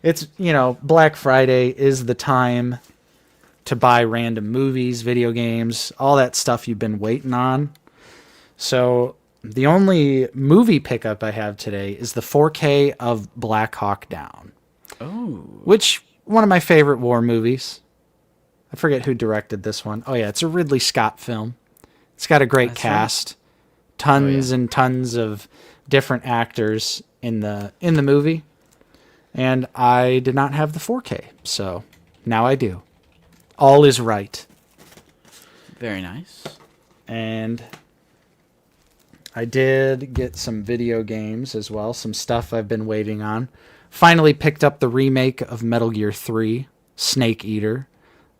It's, Black Friday is the time to buy random movies, video games, all that stuff you've been waiting on. So the only movie pickup I have today is the 4K of Black Hawk Down. Oh. Which, one of my favorite war movies. I forget who directed this one. Oh yeah, it's a Ridley Scott film. It's got a great cast. Right. Tons and tons of different actors in the movie. And I did not have the 4K, so now I do. All is right. Very nice. And I did get some video games as well, some stuff I've been waiting on. Finally picked up the remake of Metal Gear 3, Snake Eater.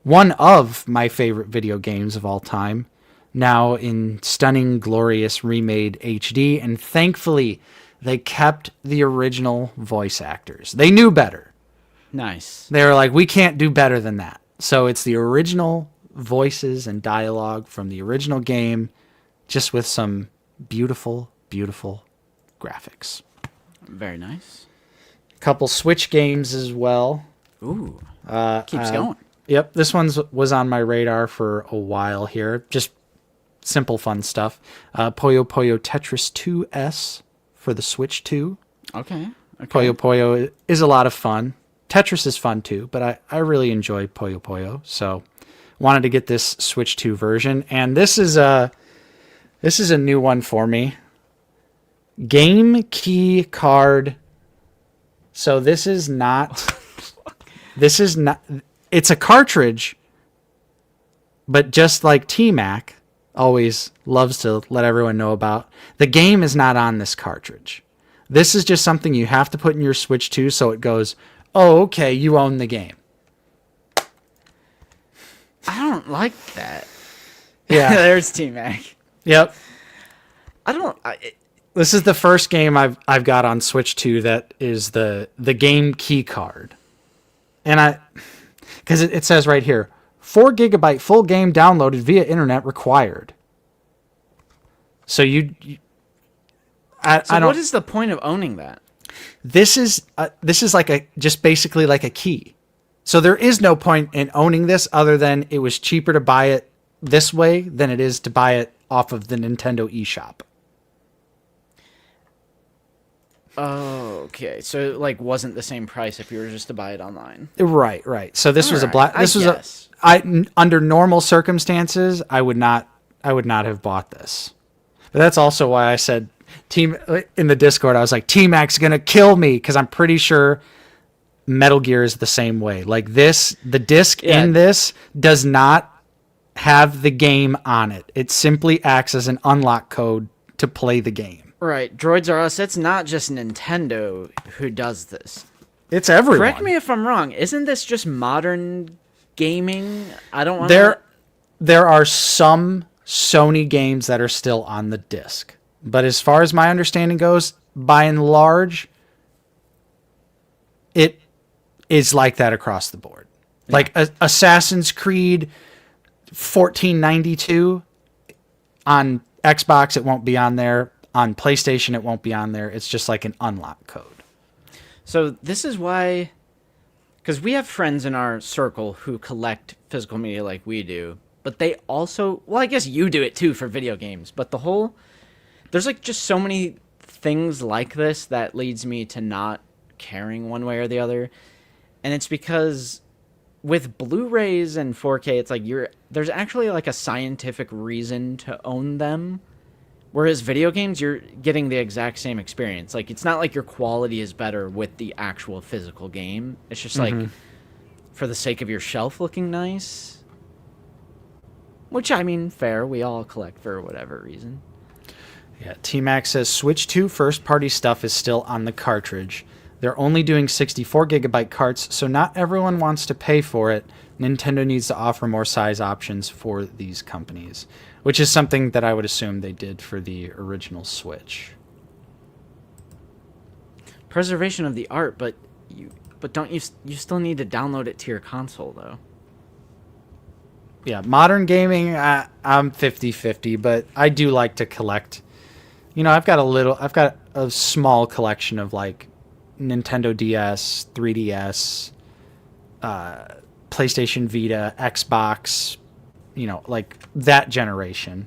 One of my favorite video games of all time. Now in stunning, glorious, remade HD. And thankfully, they kept the original voice actors. They knew better. Nice. They were like, we can't do better than that. So it's the original voices and dialogue from the original game, just with some beautiful, beautiful graphics. Very nice. A couple Switch games as well. Ooh. Keeps going. Yep, this one was on my radar for a while here. Just simple, fun stuff. Puyo Puyo Tetris 2S for the Switch 2. Okay. Puyo Puyo is a lot of fun. Tetris is fun too, but I really enjoy Puyo Puyo, so wanted to get this Switch 2 version. And this is a new one for me. Game Key Card So this is not. This is not. It's a cartridge, but just like T-Mac always loves to let everyone know about, the game is not on this cartridge. This is just something you have to put in your Switch 2 so it goes, oh, okay, you own the game. I don't like that. Yeah. There's T-Mac. Yep. This is the first game I've got on Switch 2 that is the game key card. And because it says right here, 4 gigabyte full game downloaded via internet required. So I don't. What is the point of owning that? This is like just basically like a key. So there is no point in owning this other than it was cheaper to buy it this way than it is to buy it off of the Nintendo eShop. Oh, okay. So it like wasn't the same price if you were just to buy it online. Right. So this was a black. This was guess. under normal circumstances, I would not have bought this. But that's also why I said in the Discord, I was like, T-Mac's gonna kill me because I'm pretty sure Metal Gear is the same way. Like this, the disc in this does not have the game on it. It simply acts as an unlock code to play the game. Right, Droids R Us, it's not just Nintendo who does this. It's everyone. Correct me if I'm wrong. Isn't this just modern gaming? I don't want There are some Sony games that are still on the disc. But as far as my understanding goes, by and large, it is like that across the board. Yeah. Like Assassin's Creed 1492 on Xbox, it won't be on there. On PlayStation, it won't be on there. It's just like an unlock code. So this is why, because we have friends in our circle who collect physical media like we do, but they also, well, I guess you do it too for video games, but there's like just so many things like this that leads me to not caring one way or the other. And it's because with Blu-rays and 4K, it's like there's actually like a scientific reason to own them. Whereas video games, you're getting the exact same experience. Like, it's not like your quality is better with the actual physical game. It's just like, for the sake of your shelf looking nice. Which, I mean, fair. We all collect for whatever reason. Yeah, T-Mac says, Switch 2 first-party stuff is still on the cartridge. They're only doing 64 gigabyte carts, so not everyone wants to pay for it. Nintendo needs to offer more size options for these companies. Which is something that I would assume they did for the original Switch. Preservation of the art, but don't you still need to download it to your console though? Yeah, modern gaming, I'm 50-50, but I do like to collect. You know, I've got a small collection of like Nintendo DS, 3DS, PlayStation Vita, Xbox. You know, like that generation.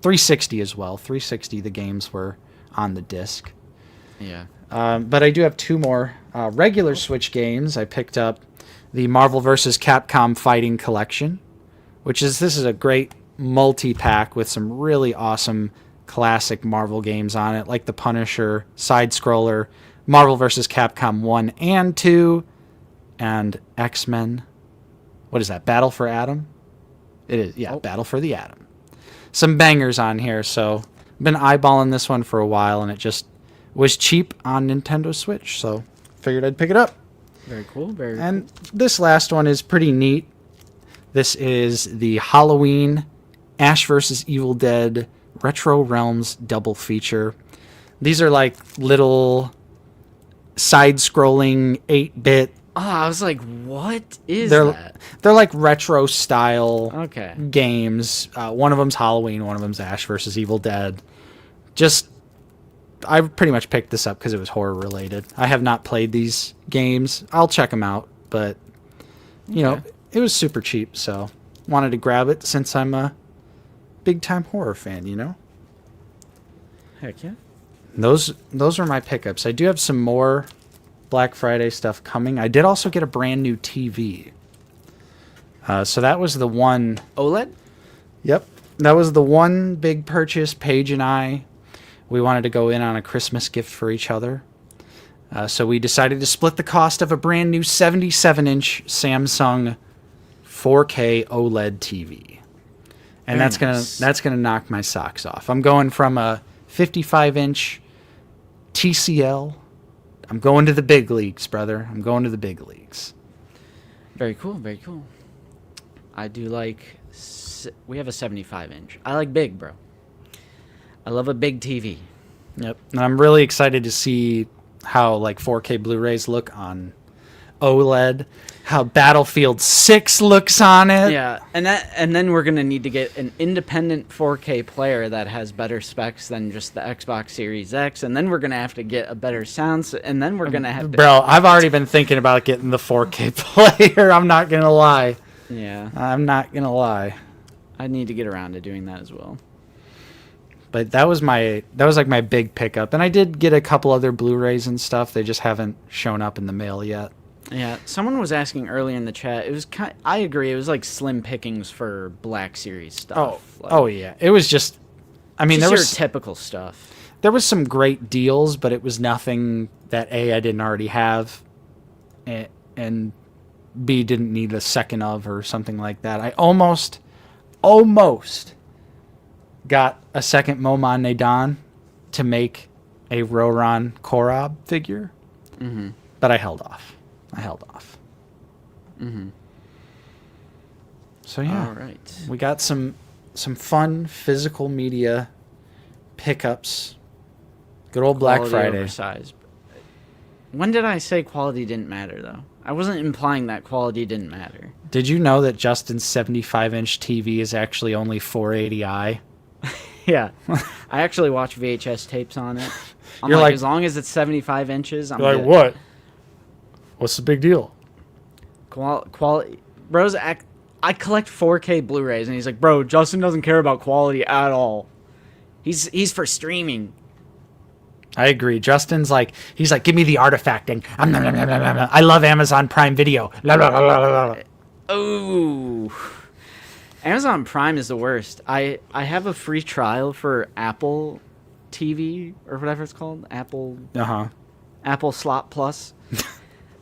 360 as well. 360, the games were on the disc. Yeah. But I do have 2 more regular Switch games. I picked up the Marvel vs. Capcom Fighting Collection, this is a great multi-pack with some really awesome classic Marvel games on it, like the Punisher, side-scroller, Marvel vs. Capcom 1 and 2, and X-Men. What is that, Battle for Atom? It is, yeah, Battle for the Atom. Some bangers on here, so I've been eyeballing this one for a while, and it just was cheap on Nintendo Switch, so figured I'd pick it up. Very cool, And this last one is pretty neat. This is the Halloween Ash vs. Evil Dead Retro Realms double feature. These are like little side-scrolling 8-bit. Oh, I was like, what is that? They're like retro style games. One of them's Halloween, one of them's Ash vs. Evil Dead. I pretty much picked this up because it was horror related. I have not played these games. I'll check them out, but you know, it was super cheap, so wanted to grab it since I'm a big time horror fan, you know? Heck yeah. Those are my pickups. I do have some more Black Friday stuff coming. I did also get a brand new TV. So that was the one... OLED? Yep. That was the one big purchase Paige and I, we wanted to go in on a Christmas gift for each other. So we decided to split the cost of a brand new 77-inch Samsung 4K OLED TV. And Very that's gonna knock my socks off. I'm going from a 55-inch TCL. I'm going to the big leagues, brother. I'm going to the big leagues. Very cool. Very cool. I do like. We have a 75-inch. I like big, bro. I love a big TV. Yep. And I'm really excited to see how like 4K Blu-rays look on OLED, how Battlefield 6 looks on it. Yeah, and then we're gonna need to get an independent 4K player that has better specs than just the Xbox Series X, and then we're gonna have to get a better sound, and then we're gonna have to. Bro, I've already been thinking about getting the 4K player. I'm not gonna lie. Yeah, I'm not gonna lie. I need to get around to doing that as well. But that was like my big pickup, and I did get a couple other Blu-rays and stuff. They just haven't shown up in the mail yet. Yeah, someone was asking earlier in the chat. It was I agree. It was like slim pickings for Black Series stuff. Yeah. It was just. I mean, just there was your typical stuff. There was some great deals, but it was nothing that I didn't already have, and B didn't need a second of or something like that. I almost got a second Momon Nadan to make a Roran Korob figure, but I held off. So yeah, All right. we got some fun physical media pickups. Good old Black Quality Friday. Oversized. When did I say quality didn't matter, though? I wasn't implying that quality didn't matter. Did you know that Justin's 75-inch TV is actually only 480i? Yeah. I actually watch VHS tapes on it. I'm You're like, as long as it's 75 inches, I'm You're like, good. what? What's the big deal? Quality. Bros, I collect 4K Blu-rays, and he's like, bro, Justin doesn't care about quality at all. He's for streaming. I agree. Justin's like, he's like, give me the artifacting. I love Amazon Prime Video. Oh. Amazon Prime is the worst. I have a free trial for Apple TV or whatever it's called. Apple Slot Plus.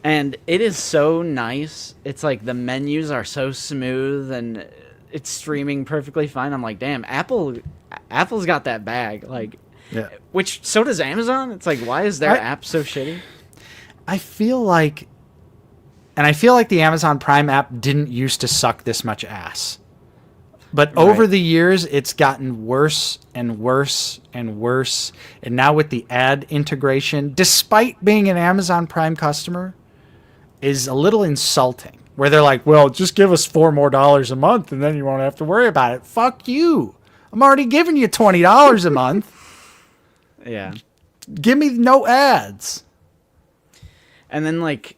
And it is so nice. It's like the menus are so smooth and it's streaming perfectly fine. I'm like, damn, Apple's got that bag. Like, Yeah. which so does Amazon. It's like, why is their app so shitty? I feel like the Amazon Prime app didn't used to suck this much ass. But over the years, it's gotten worse and worse and worse. And now with the ad integration, despite being an Amazon Prime customer, is a little insulting. Where they're like, well, just give us $4 more a month and then you won't have to worry about it. Fuck you. I'm already giving you $20 a month. Yeah. Give me no ads. And then, like,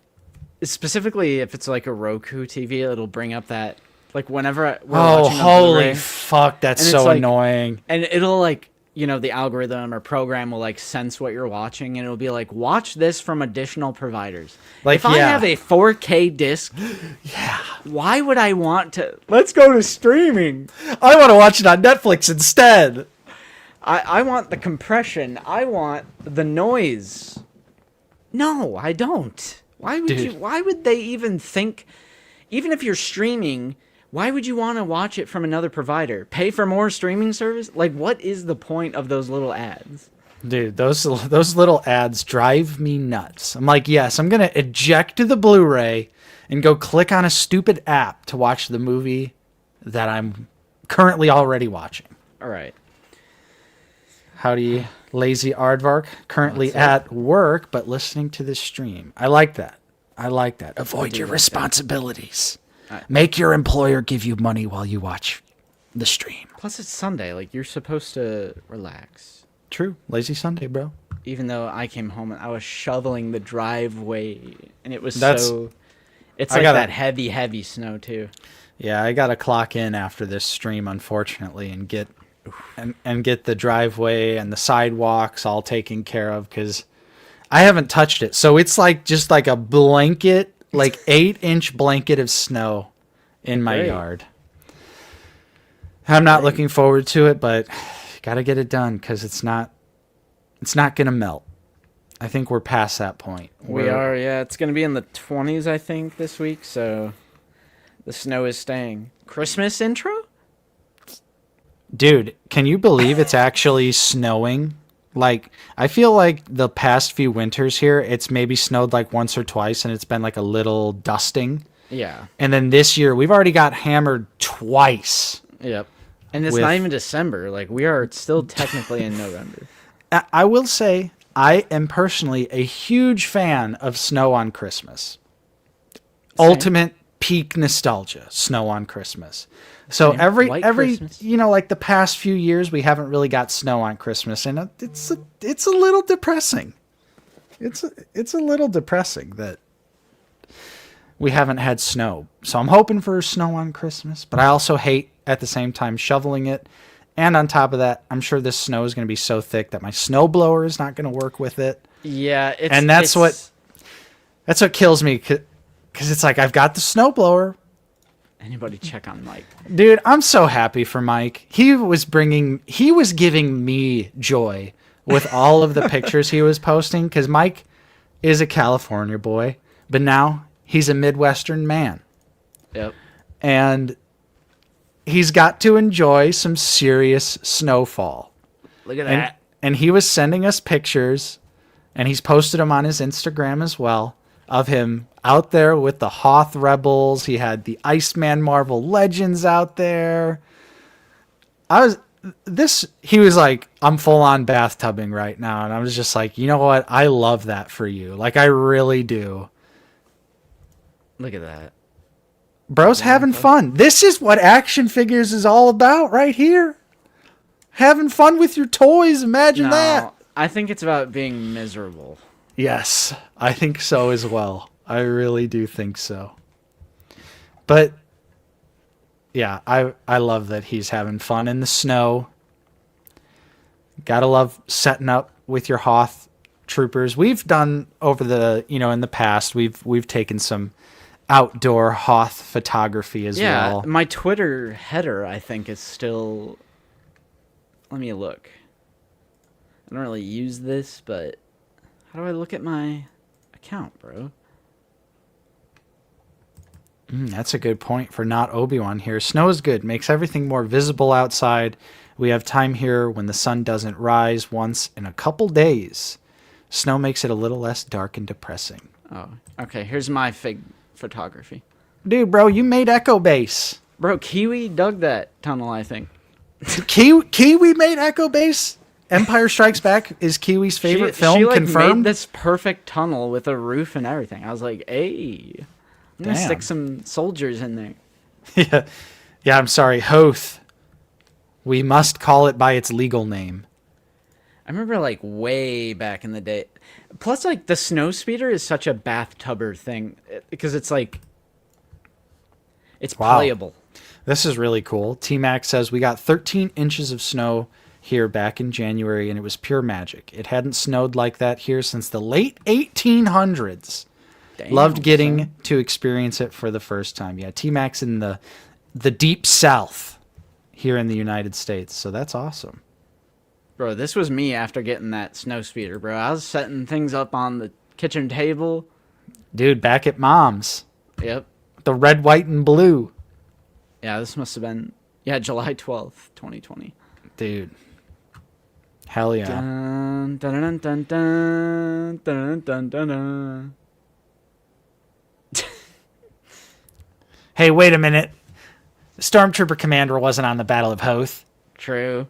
specifically if it's like a Roku TV, it'll bring up that, like, whenever we're watching on holy Blu-ray, fuck, that's and so it's like- annoying. and it'll, like, you know, the algorithm or program will, like, sense what you're watching, and it'll be like, watch this from additional providers. Like, if I yeah. have a 4K disc, why would I want to? Let's go to streaming. I want to watch it on Netflix instead. I want the compression. I want the noise. No, I don't. Why would Dude. Why would they even think? Even if you're streaming, why would you want to watch it from another provider? Pay for more streaming service? Like, what is the point of those little ads? Dude, those little ads drive me nuts. I'm like, yes, I'm going to eject the Blu-ray and go click on a stupid app to watch the movie that I'm currently already watching. All right. Howdy, lazy aardvark. Currently at work, but listening to this stream. I like that. Avoid your responsibilities. Make your employer give you money while you watch the stream. Plus, it's Sunday. Like, you're supposed to relax. True. Lazy Sunday, bro. Even though I came home and I was shoveling the driveway, and it was It's like that heavy snow, too. Yeah, I got to clock in after this stream, unfortunately, and get the driveway and the sidewalks all taken care of, because I haven't touched it. So it's like just like a blanket, like 8-inch blanket of snow in my yard. I'm not looking forward to it, but got to get it done because it's not going to melt. I think we're past that point. We are, yeah. It's going to be in the 20s, I think, this week, so the snow is staying. Christmas intro? Dude, can you believe it's actually snowing? Like, I feel like the past few winters here, it's maybe snowed like once or twice, and it's been like a little dusting. Yeah. And then this year, we've already got hammered twice. Yep. And it's not even December. Like, we are still technically in November. I will say, I am personally a huge fan of snow on Christmas. Same. Ultimate peak nostalgia, snow on Christmas. So Same. every Christmas. like the past few years, we haven't really got snow on Christmas, and it's a little depressing. It's a little depressing that we haven't had snow. So I'm hoping for snow on Christmas, but I also hate at the same time shoveling it. And on top of that, I'm sure this snow is going to be so thick that my snow blower is not going to work with it. Yeah, that's what kills me, because it's like I've got the snow blower. Anybody check on Mike? Dude, I'm so happy for Mike. He was giving me joy with all of the pictures he was posting, because Mike is a California boy, but now he's a Midwestern man. Yep. And he's got to enjoy some serious snowfall. Look at that. And he was sending us pictures, and he's posted them on his Instagram as well, of him out there with the Hoth Rebels. He had the Iceman Marvel Legends out there. He was like, I'm full on bathtubing right now. And I was just like, you know what? I love that for you. Like, I really do. Look at that. Bro's having fun. This is what action figures is all about right here. Having fun with your toys. Imagine that. I think it's about being miserable. Yes, I think so as well. I really do think so. But yeah, I love that he's having fun in the snow. Gotta love setting up with your Hoth troopers. We've done over the, in the past, we've taken some outdoor Hoth photography as well. Yeah, my Twitter header, I think, is still... Let me look. I don't really use this, but how do I look at my account, bro? That's a good point for not Obi-Wan here. Snow is good. Makes everything more visible outside. We have time here when the sun doesn't rise once in a couple days. Snow makes it a little less dark and depressing. Oh, okay. Here's my fig photography. Dude, bro, you made Echo Base. Bro, Kiwi dug that tunnel, I think. Kiwi made Echo Base? Empire Strikes Back is Kiwi's favorite film, she confirmed? made this perfect tunnel with a roof and everything. I was like, hey, I'm going to stick some soldiers in there. Yeah, I'm sorry, Hoth. We must call it by its legal name. I remember, like, way back in the day. Plus, like, the snow speeder is such a bathtubber thing because it's, like, it's playable. This is really cool. T-Max says, we got 13 inches of snow here back in January, and it was pure magic. It hadn't snowed like that here since the late 1800s. Damn, Loved getting to experience it for the first time. Yeah, T-Max in the deep south here in the United States, so that's awesome. Bro, this was me after getting that snow speeder, bro. I was setting things up on the kitchen table. Dude, back at Mom's. Yep. The red, white, and blue. Yeah, this must have been, July 12th, 2020. Dude. Hell yeah. Dun, dun, dun, dun, dun, dun, dun, dun, dun. Hey, wait a minute. Stormtrooper Commander wasn't on the Battle of Hoth. True.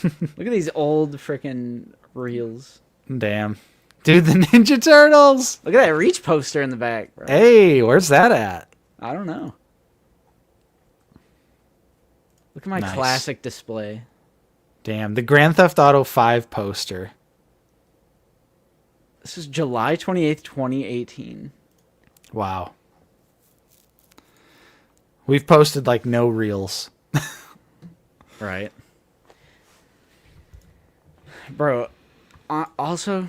Look at these old freaking reels. Damn. Dude, the Ninja Turtles. Look at that Reach poster in the back, bro. Hey, where's that at? I don't know. Look at my Nice. classic display. Damn, the Grand Theft Auto 5 poster. This is July 28th, 2018. Wow. We've posted like no reels. Right. Bro, also,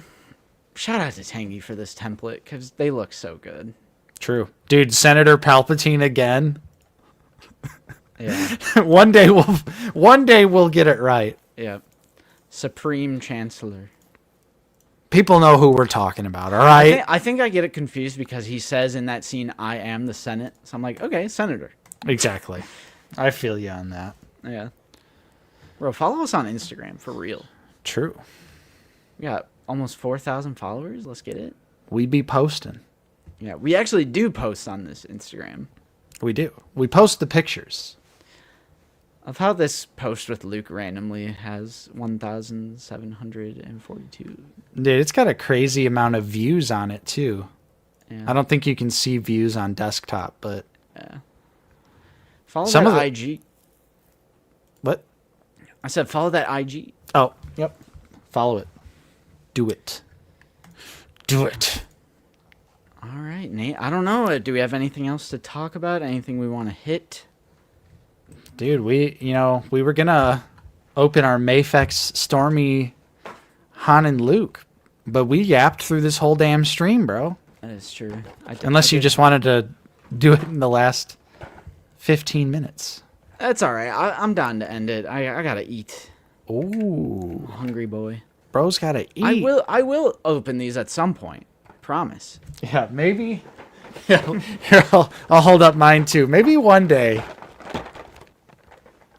shout out to Tangy for this template, because they look so good. True. Dude, Senator Palpatine again. Yeah. one day we'll get it right. Yep. Supreme Chancellor. People know who we're talking about, all I right? think I get it confused because he says in that scene, "I am the Senate." So I'm like, okay, senator. Exactly. I feel you on that. Yeah. Bro, follow us on Instagram for real. True. We got almost 4,000 followers. Let's get it. We be posting. Yeah, we actually do post on this Instagram. We do. We post the pictures. Of how this post with Luke randomly has 1,742. Dude, it's got a crazy amount of views on it, too. Yeah. I don't think you can see views on desktop, but... Yeah. Follow Some that of the- IG. What? I said follow that IG. Oh, yep. Follow it. Do it. Do it. All right, Nate. I don't know. Do we have anything else to talk about? Anything we want to hit? Dude, we were gonna open our Mafex Stormy, Han, and Luke, but we yapped through this whole damn stream, bro. That is true. Unless you just wanted to do it in the last 15 minutes. That's all right. I'm down to end it. I gotta eat. Ooh, Hungry boy. bro's gotta eat. I will open these at some point. Promise. Yeah, maybe. Yeah, here, I'll hold up mine too. Maybe one day.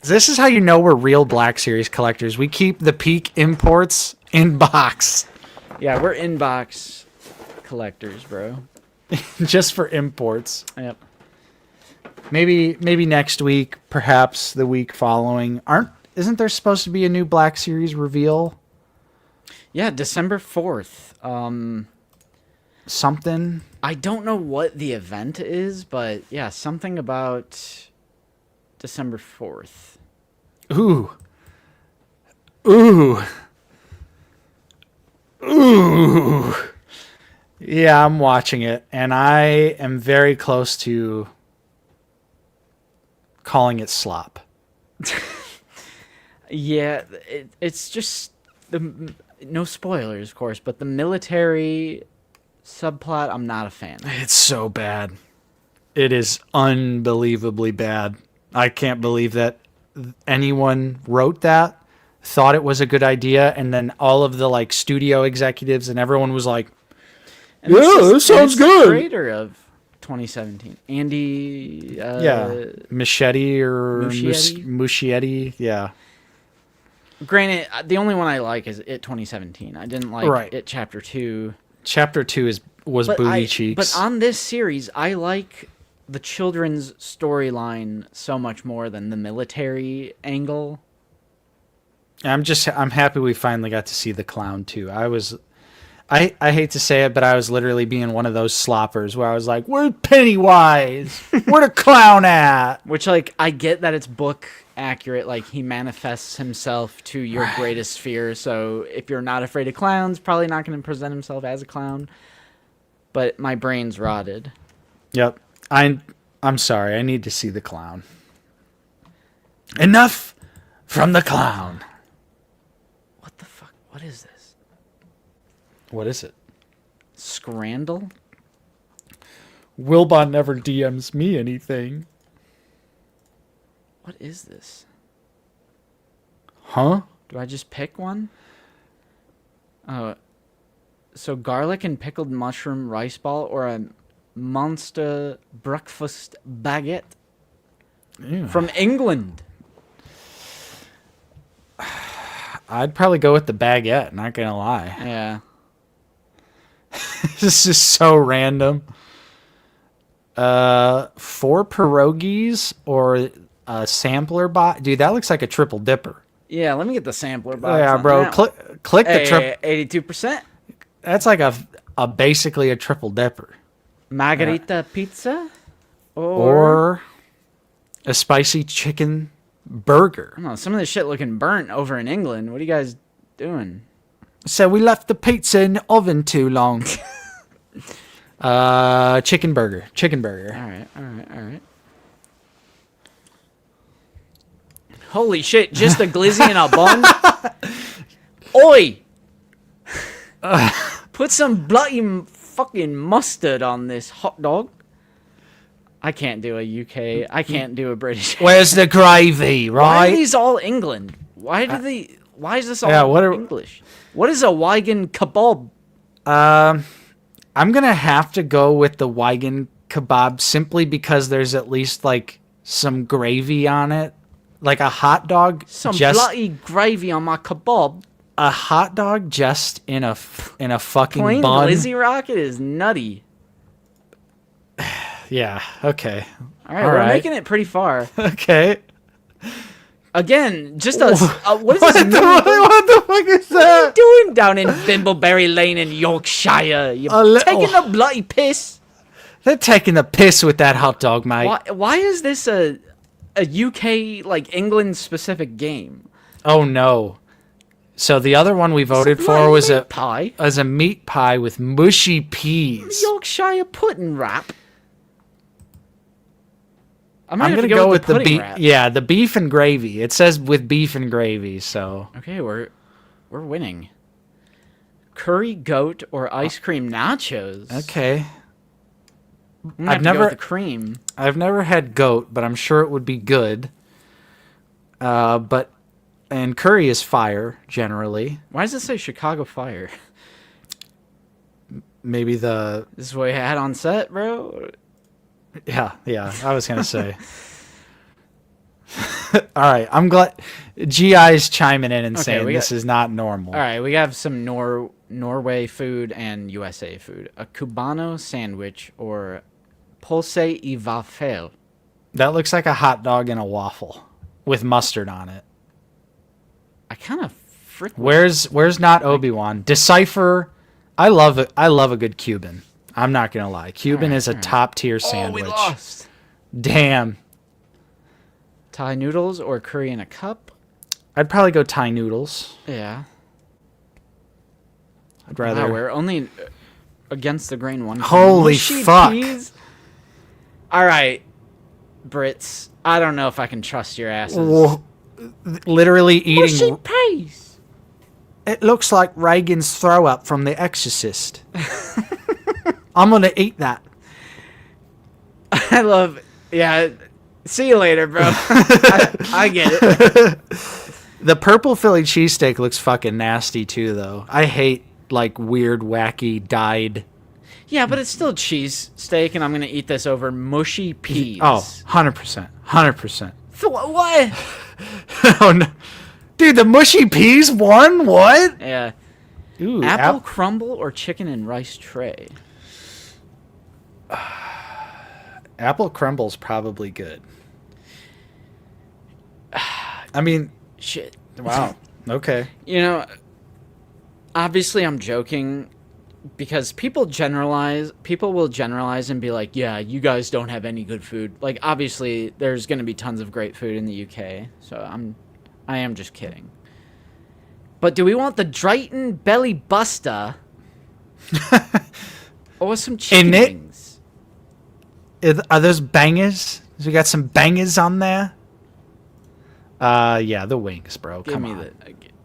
This is how you know we're real Black Series collectors. We keep the peak imports in box. Yeah, we're inbox collectors, bro. Just for imports. Yep. Maybe next week, perhaps the week following. Isn't there supposed to be a new Black Series reveal? Yeah, December 4th. Something. I don't know what the event is, but yeah, something about December 4th. Ooh. Ooh. Ooh. Yeah, I'm watching it, and I am very close to calling it slop. Yeah, it's just no spoilers, of course, but the military subplot, I'm not a fan. It's so bad. It is unbelievably bad. I can't believe that anyone wrote that, thought it was a good idea, and then all of the studio executives and everyone was like, And "Yeah, this sounds the good." creator of 2017, Andy. Machete or Muschietti? Muschietti. Yeah. Granted, the only one I like is It 2017. I didn't like It Chapter 2. Chapter 2 was booty cheeks. But on this series, I like the children's storyline so much more than the military angle. I'm happy we finally got to see the clown too. I hate to say it, but I was literally being one of those sloppers where I was like, "Where's Pennywise? Where the clown at?" Which, I get that it's book accurate. He manifests himself to your greatest fear. So if you're not afraid of clowns, probably not going to present himself as a clown. But my brain's rotted. Yep. I'm sorry. I need to see the clown. Enough from the clown. What the fuck? What is this? What is it? Scrandal? Wilbon never DMs me anything. What is this? Huh? Do I just pick one? Oh, so garlic and pickled mushroom rice ball or a monster breakfast baguette Ew. from England. I'd probably go with the baguette, not gonna lie. Yeah. This is so random. 4 pierogies or a sampler box. Dude, that looks like a triple dipper. Yeah, let me get the sampler box. Yeah, on bro. that. Click the Hey, triple. 82%. That's like a basically a triple dipper. Margarita pizza? Or a spicy chicken burger. I don't know, some of this shit looking burnt over in England. What are you guys doing? So we left the pizza in the oven too long. Chicken burger. All right. Holy shit, just a glizzy and a bun? Oi! Put some bloody fucking mustard on this hot dog. I can't do a UK. I can't do a British. Where's the gravy, Why right? are these all England? Why is this all what are- English? What is a Wigan kebab I'm gonna have to go with the Wigan kebab simply because there's at least like some gravy on it, like a hot dog. Some bloody gravy on my kebab. A hot dog just in a fucking Plain bun. Glizzy Rocket is nutty. Yeah. Okay. All right, we're making it pretty far. Okay. Again, just what is this? What the fuck is What that? are you doing down in Bimbleberry Lane in Yorkshire? You're taking the bloody piss. They're taking the piss with that hot dog, mate. Why is this a UK, like, England-specific game? Oh, no. So the other one we voted for was a meat pie with mushy peas. Yorkshire pudding wrap. I'm gonna go with the beef. Yeah, the beef and gravy. It says with beef and gravy, so. Okay, we're winning. Curry goat or ice cream nachos. Okay. I've never go with the cream. I've never had goat, but I'm sure it would be good. And curry is fire generally. Why does it say Chicago Fire? Maybe This is what you had on set, bro. Yeah, I was gonna say. All right, I'm glad GI's chiming in and saying this is not normal. All right, we have some Norway food and USA food. A Cubano sandwich or pulse y waffle. That looks like a hot dog and a waffle with mustard on it. I kind of Where's not Obi-Wan? Decipher. I love it. I love a good Cuban. I'm not gonna lie. Cuban is a top tier sandwich. Oh, we lost. Damn. Thai noodles or curry in a cup? I'd probably go Thai noodles. Yeah. I'd rather. Wow, we're only against the grain one. Holy fuck. Peas? All right, Brits. I don't know if I can trust your asses. Whoa. Literally eating. Mushy peas. It looks like Reagan's throw up from The Exorcist. I'm gonna eat that. I love. Yeah. See you later, bro. I get it. The purple Philly cheesesteak looks fucking nasty too, though. I hate like weird, wacky, dyed. Yeah, but it's still cheese steak, and I'm gonna eat this over mushy peas. Oh, 100%. 100%. What? Oh no. Dude, the mushy peas won? What? Yeah. Ooh, apple crumble or chicken and rice tray? Apple crumble's probably good. I mean, shit. Wow. Okay. You know, obviously I'm joking because people will generalize and be like, yeah, you guys don't have any good food. Like, obviously there's going to be tons of great food in the UK. So I am just kidding. But do we want the Drayton Belly Buster or some chicken wings? Are those bangers? We got some bangers on there. Yeah, the wings, bro. Come on.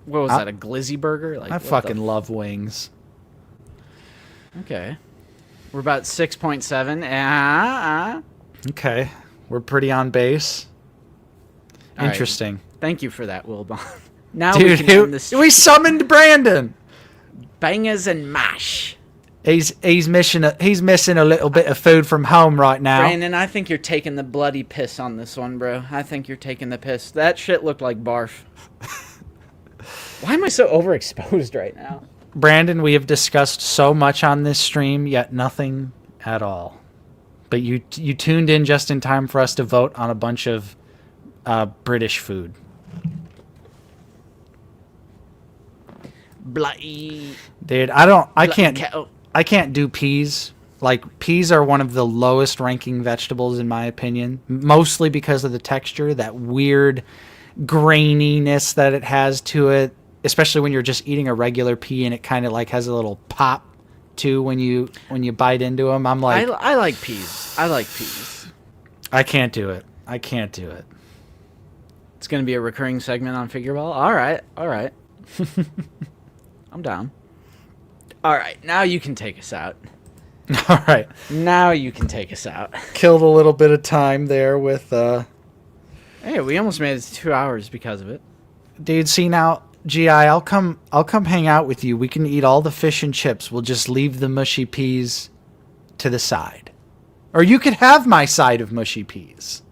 What was that? A glizzy burger? Like, I fucking love wings. Okay, we're about 6.7. Okay, we're pretty on base. All Interesting. Right. Thank you for that, Wilbon. Now dude, we summoned Brandon. Bangers and mash. He's missing a little bit of food from home right now. Brandon, I think you're taking the bloody piss on this one, bro. I think you're taking the piss. That shit looked like barf. Why am I so overexposed right now? Brandon, we have discussed so much on this stream, yet nothing at all. But you tuned in just in time for us to vote on a bunch of British food. Bloody. Dude, I can't do peas. Like, peas are one of the lowest ranking vegetables in my opinion, mostly because of the texture, that weird graininess that it has to it, especially when you're just eating a regular pea and it kind of like has a little pop too when you bite into them. I'm like, I like peas. I like peas. I can't do it. I can't do it. It's going to be a recurring segment on Figure Ball. All right. I'm down. All right, now you can take us out. All right. Now you can take us out. Killed a little bit of time there with... Hey, we almost made it to 2 hours because of it. Dude, see now, GI, I'll come hang out with you. We can eat all the fish and chips. We'll just leave the mushy peas to the side. Or you could have my side of mushy peas.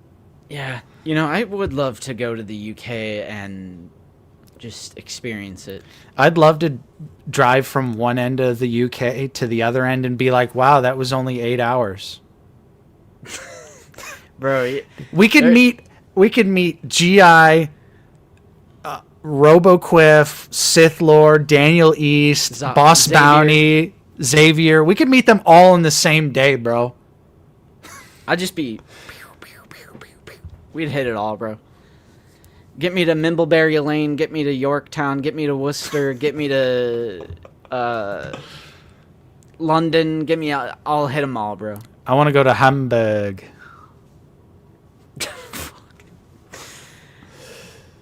Yeah. You know, I would love to go to the UK and just experience it. I'd love to drive from one end of the UK to the other end and be like, wow, that was only 8 hours. Bro, we could meet GI, RoboQuiff, Sith Lord, Daniel East, Boss Xavier. Bounty, Xavier. We could meet them all in the same day, bro. I'd just be... We'd hit it all, bro. Get me to Mimbleberry Lane, get me to Yorktown, get me to Worcester, get me to London, get me... I'll hit them all, bro. I want to go to Hamburg.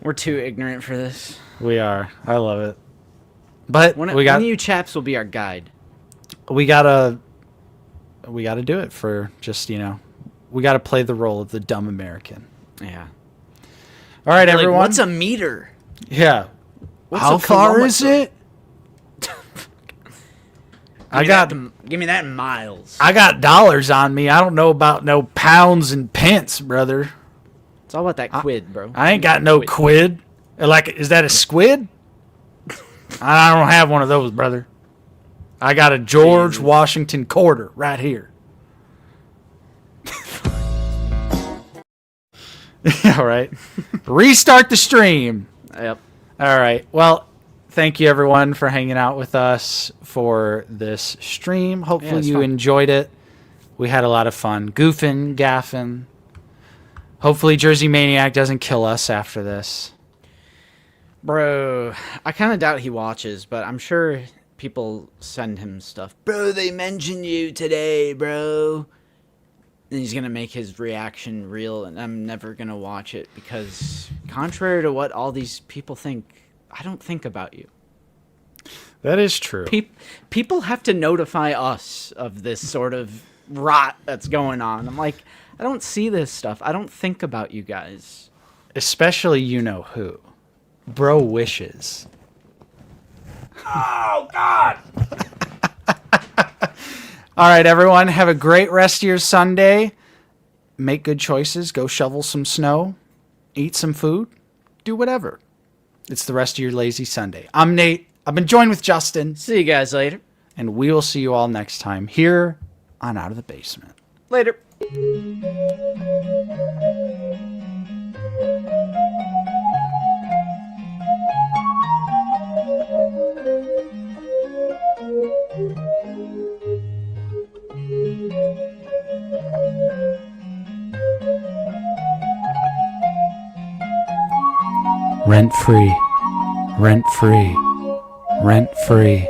We're too ignorant for this. We are. I love it. But One of you chaps will be our guide. We gotta do it for just, we gotta play the role of the dumb American. Yeah. All right, everyone. Like, what's a meter? Yeah. What's How a far is it? Give me that in miles. I got dollars on me. I don't know about no pounds and pence, brother. It's all about that quid, bro. I ain't got no quid. Like, is that a squid? I don't have one of those, brother. I got a George Washington quarter right here. All right. Restart the stream. Yep. All right. Well, thank you, everyone, for hanging out with us for this stream. Hopefully you enjoyed it. We had a lot of fun. Goofing, gaffing. Hopefully Jersey Maniac doesn't kill us after this. Bro, I kind of doubt he watches, but I'm sure people send him stuff. Bro, they mentioned you today, bro. And he's going to make his reaction real, and I'm never going to watch it because, contrary to what all these people think, I don't think about you. That is true. People have to notify us of this sort of rot that's going on. I'm like, I don't see this stuff. I don't think about you guys. Especially you know who. Bro Wishes. Oh, God! All right, everyone. Have a great rest of your Sunday. Make good choices. Go shovel some snow. Eat some food. Do whatever. It's the rest of your lazy Sunday. I'm Nate. I've been joined with Justin. See you guys later. And we will see you all next time here on Out of the Basement. Later. Rent free. Rent free. Rent free.